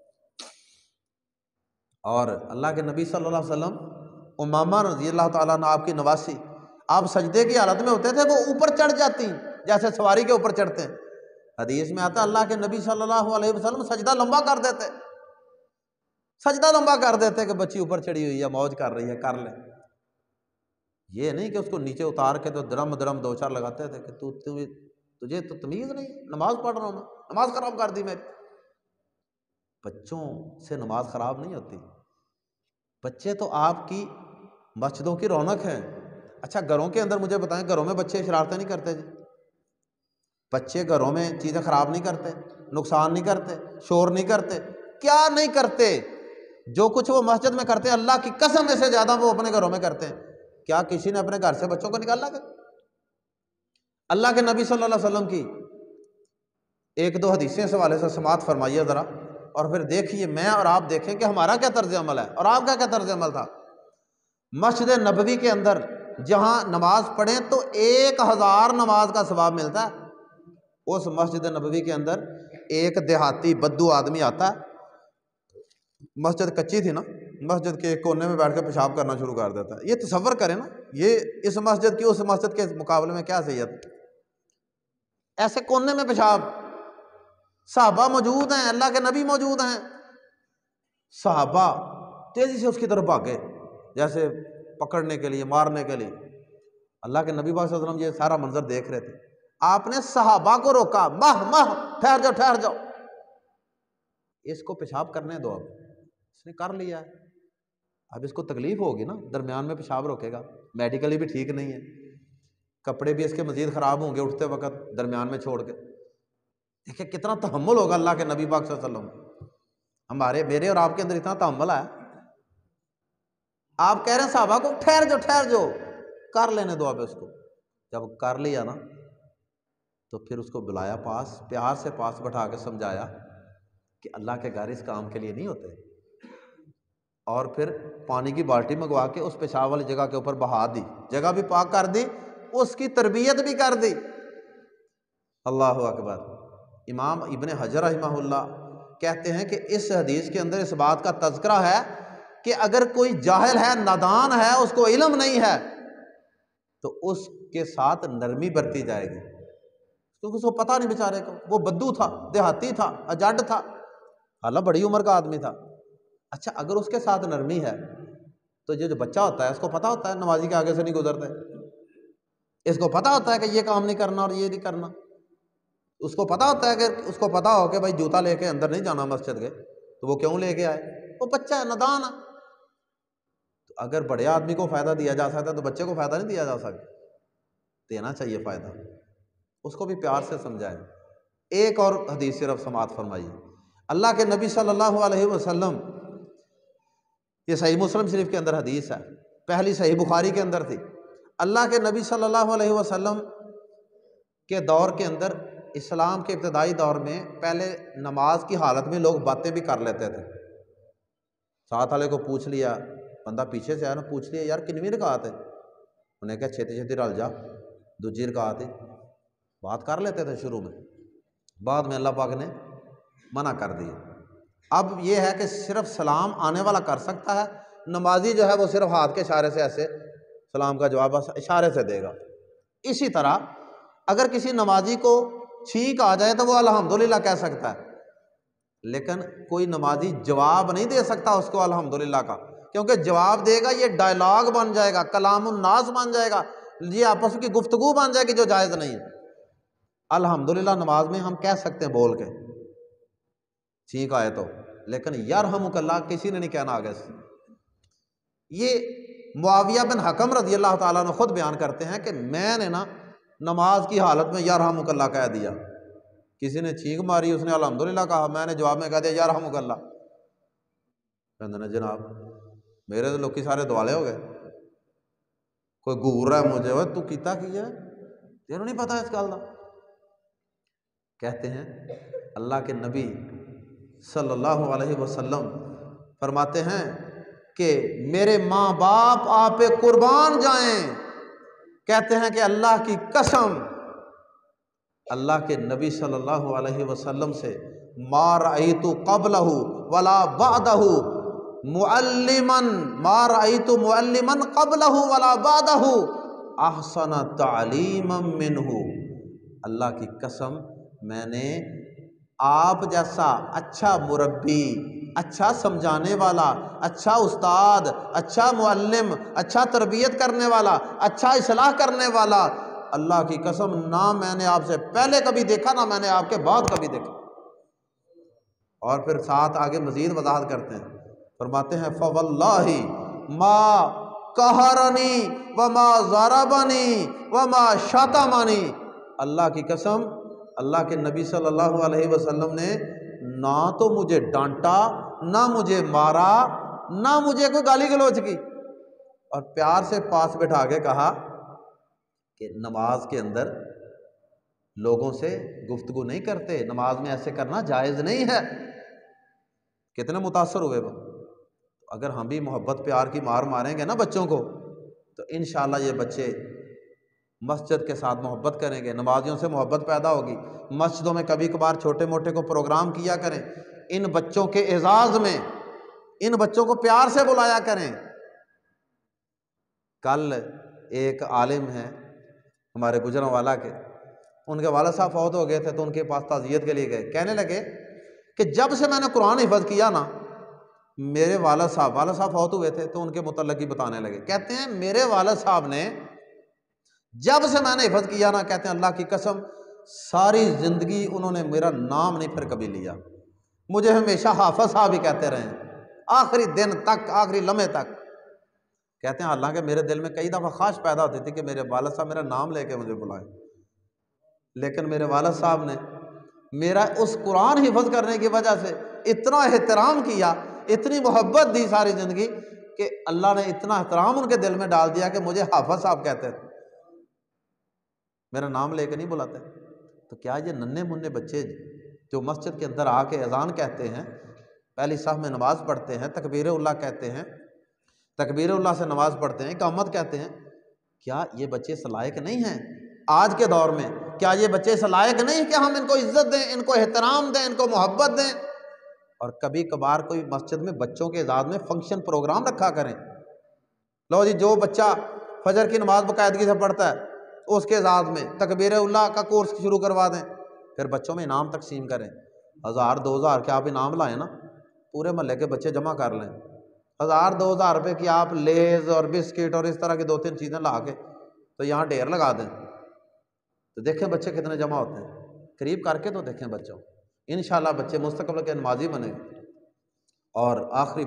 اور اللہ کے نبی صلی اللہ علیہ وسلم، امامہ رضی اللہ تعالیٰ عنہ آپ کی نواسی، آپ سجدے کی حالت میں ہوتے تھے، وہ اوپر چڑھ جاتی جیسے سواری کے اوپر چڑھتے ہیں، حدیث میں آتا ہے اللہ کے نبی صلی اللہ علیہ وسلم سجدہ لمبا کر دیتے، سجدہ لمبا کر دیتے کہ بچی اوپر چڑھی ہوئی ہے، موج کر رہی ہے، کر لے۔ یہ نہیں کہ اس کو نیچے اتار کے تو درم درم دو چار لگاتے تھے کہ تجھے تو تمیز نہیں، نماز پڑھ رہا ہوں میں، نماز خراب کر دی میری۔ بچوں سے نماز خراب نہیں ہوتی، بچے تو آپ کی مسجدوں کی رونق ہیں۔ اچھا گھروں کے اندر مجھے بتائیں، گھروں میں بچے شرارتیں نہیں کرتے جی؟ بچے گھروں میں چیزیں خراب نہیں کرتے، نقصان نہیں کرتے، شور نہیں کرتے؟ کیا نہیں کرتے؟ جو کچھ وہ مسجد میں کرتے ہیں اللہ کی قسم سے زیادہ وہ اپنے گھروں میں کرتے ہیں۔ کیا کسی نے اپنے گھر سے بچوں کو نکالا کہ؟ اللہ کے نبی صلی اللہ علیہ وسلم کی ایک دو حدیثیں اس حوالے سے سماعت فرمائیے ذرا، اور پھر دیکھیے میں اور آپ دیکھیں کہ ہمارا کیا طرز عمل ہے اور آپ کا کیا طرز عمل تھا۔ مسجد نبوی کے اندر جہاں نماز پڑھیں تو 1000 نماز کا ثواب ملتا ہے، اس مسجد نبوی کے اندر ایک دیہاتی بدو آدمی آتا ہے، مسجد کچی تھی نا، مسجد کے ایک کونے میں بیٹھ کے پیشاب کرنا شروع کر دیتا ہے۔ یہ تصور کریں نا، یہ اس مسجد کی اس مسجد کے مقابلے میں کیا صحیح، ایسے کونے میں پیشاب، صحابہ موجود ہیں، اللہ کے نبی موجود ہیں، صحابہ تیزی سے اس کی طرف بھاگے جیسے پکڑنے کے لیے، مارنے کے لیے۔ اللہ کے نبی صلی اللہ علیہ وسلم یہ سارا منظر دیکھ رہے تھے، آپ نے صحابہ کو روکا، ٹھہر جاؤ ٹھہر جاؤ، اس کو پیشاب کرنے دو، اب اس نے کر لیا ہے، اب اس کو تکلیف ہوگی نا، درمیان میں پیشاب روکے گا، میڈیکلی بھی ٹھیک نہیں ہے، کپڑے بھی اس کے مزید خراب ہوں گے اٹھتے وقت درمیان میں چھوڑ کے۔ دیکھیں کتنا تحمل ہوگا اللہ کے نبی پاک صلی اللہ علیہ وسلم، میرے اور آپ کے اندر اتنا تحمل ہے۔ آپ کہہ رہے ہیں صحابہ کو ٹھہر جاؤ، کر لینے دو اب اس کو۔ جب کر لیا نا تو پھر اس کو بلایا پاس، پیار سے پاس بٹھا کے سمجھایا کہ اللہ کے گھر اس کام کے لیے نہیں ہوتے، اور پھر پانی کی بالٹی منگوا کے اس پیشاب والی جگہ کے اوپر بہا دی، جگہ بھی پاک کر دی، اس کی تربیت بھی کر دی۔ اللہ اکبر۔ امام ابن حجر رحمہ اللہ کہتے ہیں کہ اس حدیث کے اندر اس بات کا تذکرہ ہے کہ اگر کوئی جاہل ہے، نادان ہے، اس کو علم نہیں ہے تو اس کے ساتھ نرمی برتی جائے گی، کیونکہ اس کو پتہ نہیں بیچارے کو، وہ بدو تھا، دیہاتی تھا، اجڈ تھا، حالانکہ بڑی عمر کا آدمی تھا۔ اچھا اگر اس کے ساتھ نرمی ہے تو جو بچہ ہوتا ہے اس کو پتہ ہوتا ہے نمازی کے آگے سے نہیں گزرتے، اس کو پتہ ہوتا ہے کہ یہ کام نہیں کرنا اور یہ نہیں کرنا، اس کو پتہ ہوتا ہے کہ اس کو پتہ ہو کہ بھائی جوتا لے کے اندر نہیں جانا مسجد کے، تو وہ کیوں لے کے آئے؟ وہ بچہ ہے، نادان ہے۔ تو اگر بڑے آدمی کو فائدہ دیا جا سکتا ہے تو بچے کو فائدہ نہیں دیا جا سکتا؟ دینا چاہیے فائدہ، اس کو بھی پیار سے سمجھائیں۔ ایک اور حدیث صرف سماعت فرمائیے، اللہ کے نبی صلی اللہ علیہ وسلم، یہ صحیح مسلم شریف کے اندر حدیث ہے، پہلی صحیح بخاری کے اندر تھی۔ اللہ کے نبی صلی اللہ علیہ وسلم کے دور کے اندر، اسلام کے ابتدائی دور میں، پہلے نماز کی حالت میں لوگ باتیں بھی کر لیتے تھے، ساتھ والے کو پوچھ لیا، بندہ پیچھے سے آیا نا، پوچھ لیا یار کنویں رکعت ہے، انہیں کہا چھتی چھتی رل جا، دوسری رکعت ہے، بات کر لیتے تھے شروع میں، بعد میں اللہ پاک نے منع کر دیا۔ اب یہ ہے کہ صرف سلام آنے والا کر سکتا ہے، نمازی جو ہے وہ صرف ہاتھ کے اشارے سے ایسے سلام کا جواب اشارے سے دے گا۔ اسی طرح اگر کسی نمازی کو چھینک آ جائے تو وہ الحمدللہ کہہ سکتا ہے، لیکن کوئی نمازی جواب نہیں دے سکتا اس کو الحمدللہ کا، کیونکہ جواب دے گا یہ ڈائلاگ بن جائے گا، کلام الناس بن جائے گا، یہ آپس کی گفتگو بن جائے گی جو جائز نہیں ہے۔ الحمدللہ نماز میں ہم کہہ سکتے ہیں بول کے، چھینک آئے تو، لیکن یرحمک اللہ کسی نے نہیں کہنا آگے سے۔ یہ معاویہ بن حکم رضی اللہ تعالیٰ عنہ خود بیان کرتے ہیں کہ میں نے نا نماز کی حالت میں یرحمک اللہ کہہ دیا، کسی نے چھینک ماری، اس نے الحمدللہ کہا، میں نے جواب میں کہہ دیا یرحمک اللہ، کہتے ہیں جناب میرے تو لوکی سارے دوالے ہو گئے، کوئی گور رہا ہے مجھے، وہ تو کیتا کی ہے، تینوں نہیں پتا اس گل دا۔ کہتے ہیں اللہ کے نبی صلی اللہ علیہ وسلم فرماتے ہیں کہ میرے ماں باپ آپ پہ قربان جائیں، کہتے ہیں کہ اللہ کی قسم اللہ کے نبی صلی اللہ علیہ وسلم سے ما رأیت قبلہ ولا بعدہ معلما، ما رأیت معلما قبلہ ولا بعدہ احسن تعلیما منہ، اللہ کی قسم میں نے آپ جیسا اچھا مربی، اچھا سمجھانے والا، اچھا استاد، اچھا معلم، اچھا تربیت کرنے والا، اچھا اصلاح کرنے والا اللہ کی قسم نہ میں نے آپ سے پہلے کبھی دیکھا، نہ میں نے آپ کے بعد کبھی دیکھا۔ اور پھر ساتھ آگے مزید وضاحت کرتے ہیں، فرماتے ہیں فواللہ ما قہرنی وما ضربنی وما شتمنی، اللہ کی قسم اللہ کے نبی صلی اللہ علیہ وسلم نے نہ تو مجھے ڈانٹا، نہ مجھے مارا، نہ مجھے کوئی گالی گلوچ کی، اور پیار سے پاس بٹھا کے کہا کہ نماز کے اندر لوگوں سے گفتگو نہیں کرتے، نماز میں ایسے کرنا جائز نہیں ہے۔ کتنے متاثر ہوئے وہ؟ اگر ہم بھی محبت پیار کی مار ماریں گے نا بچوں کو تو انشاءاللہ یہ بچے مسجد کے ساتھ محبت کریں گے، نمازیوں سے محبت پیدا ہوگی۔ مسجدوں میں کبھی کبھار چھوٹے موٹے کو پروگرام کیا کریں، ان بچوں کے اعزاز میں ان بچوں کو پیار سے بلایا کریں۔ کل ایک عالم ہیں ہمارے گجرانوالہ کے، ان کے والد صاحب فوت ہو گئے تھے تو ان کے پاس تعزیت کے لیے گئے، کہنے لگے کہ جب سے میں نے قرآن حفظ کیا نا، میرے والد صاحب فوت ہوئے تھے تو ان کے متعلق ہی بتانے لگے، کہتے ہیں میرے والد صاحب نے جب سے میں نے حفظ کیا نا، کہتے ہیں اللہ کی قسم ساری زندگی انہوں نے میرا نام نہیں پھر کبھی لیا، مجھے ہمیشہ حافظ صاحب ہی کہتے رہے آخری دن تک، آخری لمحے تک۔ کہتے ہیں حالانکہ میرے دل میں کئی دفعہ خواہش پیدا ہوتی تھی کہ میرے والد صاحب میرا نام لے کے مجھے بلائیں، لیکن میرے والد صاحب نے میرا اس قرآن حفظ کرنے کی وجہ سے اتنا احترام کیا، اتنی محبت دی ساری زندگی کہ اللہ نے اتنا احترام ان کے دل میں ڈال دیا کہ مجھے حافظ صاحب کہتے تھے، میرا نام لے کے نہیں بلاتے۔ تو کیا یہ ننھے منھے بچے جو مسجد کے اندر آ کے اذان کہتے ہیں، پہلی صف میں نماز پڑھتے ہیں، تکبیر اللہ کہتے ہیں، تکبیر اللہ سے نماز پڑھتے ہیں، اقامت کہتے ہیں، کیا یہ بچے اس لائق نہیں ہیں آج کے دور میں؟ کیا یہ بچے اس لائق نہیں کہ ہم ان کو عزت دیں، ان کو احترام دیں، ان کو محبت دیں؟ اور کبھی کبھار کوئی مسجد میں بچوں کے اعزاز میں فنکشن پروگرام رکھا کریں، لو جی جو بچہ فجر کی نماز باقاعدگی سے پڑھتا ہے اس کے اعزاز میں تکبیر اللہ کا کورس شروع کروا دیں، پھر بچوں میں انعام تقسیم کریں، 1000 2000 کے آپ انعام لائیں نا، پورے محلے کے بچے جمع کر لیں، 1000 2000 روپے کی آپ لیز اور بسکٹ اور اس طرح کی 2-3 چیزیں لا کے تو یہاں ڈھیر لگا دیں، تو دیکھیں بچے کتنے جمع ہوتے ہیں، قریب کر کے تو دیکھیں بچوں، انشاءاللہ بچے مستقبل کے نمازی بنیں گے۔ اور آخری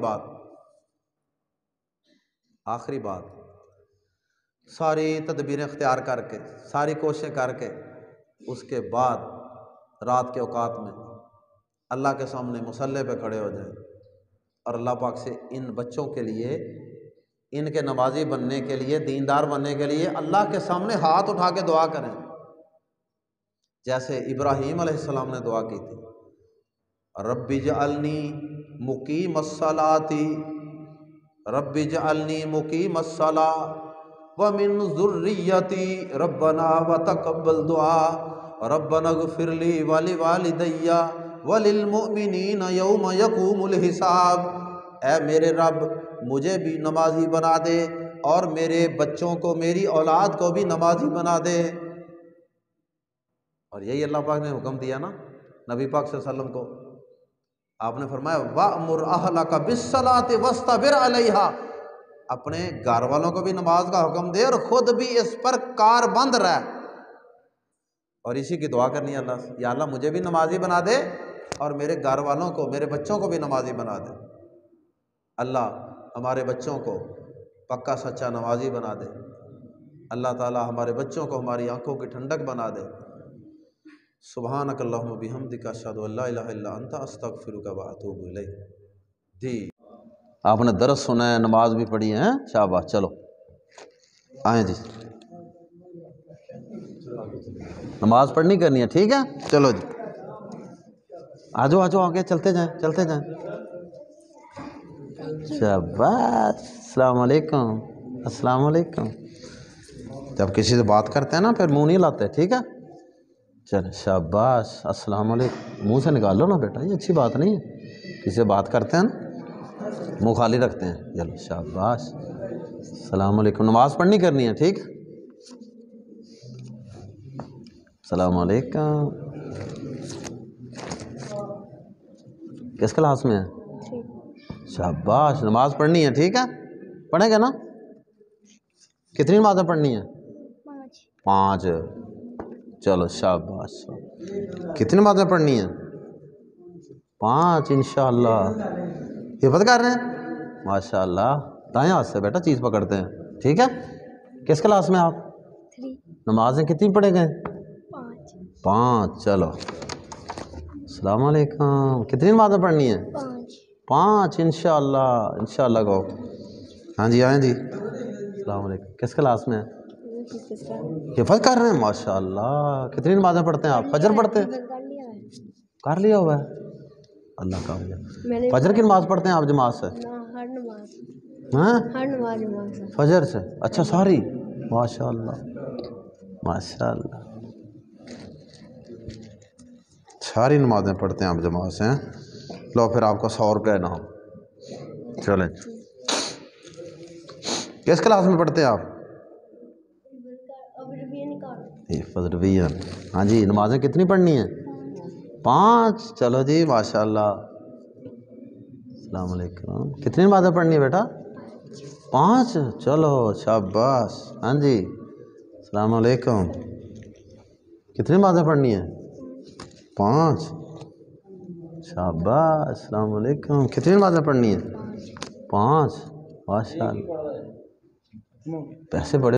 بات ساری تدبیریں اختیار کر کے، ساری کوششیں کر کے، اس کے بعد رات کے اوقات میں اللہ کے سامنے مصلی پہ کھڑے ہو جائیں اور اللہ پاک سے ان بچوں کے لیے، ان کے نمازی بننے کے لیے، دیندار بننے کے لیے اللہ کے سامنے ہاتھ اٹھا کے دعا کریں، جیسے ابراہیم علیہ السلام نے دعا کی تھی، رب اجعلنی مقیم الصلاۃ رب اجعلنی مقیم الصلاۃ ومن ذریتی ربنا وتقبل دعا ربنا اغفر لی ولوالدی وللمؤمنین یوم یقوم الحساب۔ اے میرے رب مجھے بھی نمازی بنا دے اور میرے بچوں کو، میری اولاد کو بھی نمازی بنا دے۔ اور یہی اللہ پاک نے حکم دیا نا نبی پاک صلی اللہ علیہ وسلم کو، آپ نے فرمایا وَأْمُرْ أَهْلَكَ بِالصَّلَاةِ وَاسْتَبِرْ عَلَيْهَا، اپنے گھر والوں کو بھی نماز کا حکم دے اور خود بھی اس پر کاربند رہ، اور اسی کی دعا کرنی ہے اللہ سے، یا اللہ مجھے بھی نمازی بنا دے اور میرے گھر والوں کو، میرے بچوں کو بھی نمازی بنا دے۔ اللہ ہمارے بچوں کو پکا سچا نمازی بنا دے، اللہ تعالی ہمارے بچوں کو ہماری آنکھوں کی ٹھنڈک بنا دے۔ سبحانک اللہم بحمدک اشہد ان لا الہ الا انت استغفرک واتوب الیک۔ جی آپ نے درس سنا ہے، نماز بھی پڑھی ہے، شاباش، چلو آئیں جی، نماز پڑھنی کرنی ہے، ٹھیک ہے، چلو جی آجو آگے چلتے جائیں۔ شاباش، السلام علیکم، السلام علیکم۔ جب کسی سے بات کرتے ہیں نا پھر منہ نہیں لاتے، ٹھیک ہے، چلے شاباش، السلام علیکم، منہ سے نکال لو نا بیٹا، یہ اچھی بات نہیں ہے، کسی سے بات کرتے ہیں نا منہ خالی رکھتے ہیں، چلو شاباش، السلام علیکم، نماز پڑھنی کرنی ہے، ٹھیک، السلام علیکم۔ کس کلاس میں ہے؟ شاباش، نماز پڑھنی ہے، ٹھیک ہے، پڑھیں گے نا؟ کتنی نمازیں پڑھنی ہیں؟ 5. چلو شاباش. کتنی نمازیں پڑھنی ہیں؟ 5 انشاءاللہ. حفظ کر رہے ہیں؟ ماشاء اللہ. دائیں ہاتھ سے بیٹا چیز پکڑتے ہیں، ٹھیک ہے. کس کلاس میں آپ؟ 3. نمازیں کتنی پڑھے گئے؟ 5. 5. چلو السلام علیکم. کتنی نمازیں پڑھنی ہیں؟ 5 انشاءاللہ. انشاءاللہ کہو. ہاں جی آئیں جی. السلام علیکم. کس کلاس میں ہیں؟ حفظ کر رہے ہیں؟ ماشاء اللہ. کتنی نمازیں پڑھتے ہیں آپ؟ فجر پڑھتے ہیں؟ کر لیا ہوا ہے. اللہ کا فجر کی نماز پڑھتے ہیں آپ جماعت سے؟ ہاں فجر سے. اچھا ساری. ماشاء اللہ ماشاء اللہ. ساری نمازیں پڑھتے ہیں آپ جماعت سے. لو پھر آپ کا 100 روپیہ انعام. چلیں. کس کلاس میں پڑھتے ہیں آپ؟ فضروین. ہاں جی. نمازیں کتنی پڑھنی ہیں؟ 5. چلو جی ماشاء اللہ. السلام علیکم. کتنی نمازیں پڑھنی ہے بیٹا؟ 5. چلو شاباش. ہاں جی. السلام علیکم. کتنی نمازیں پڑھنی ہیں؟ 5. شاباش. السلام علیکم. کتنی نمازیں پڑھنی ہیں؟ 5. ماشاء اللہ. پیسے بڑے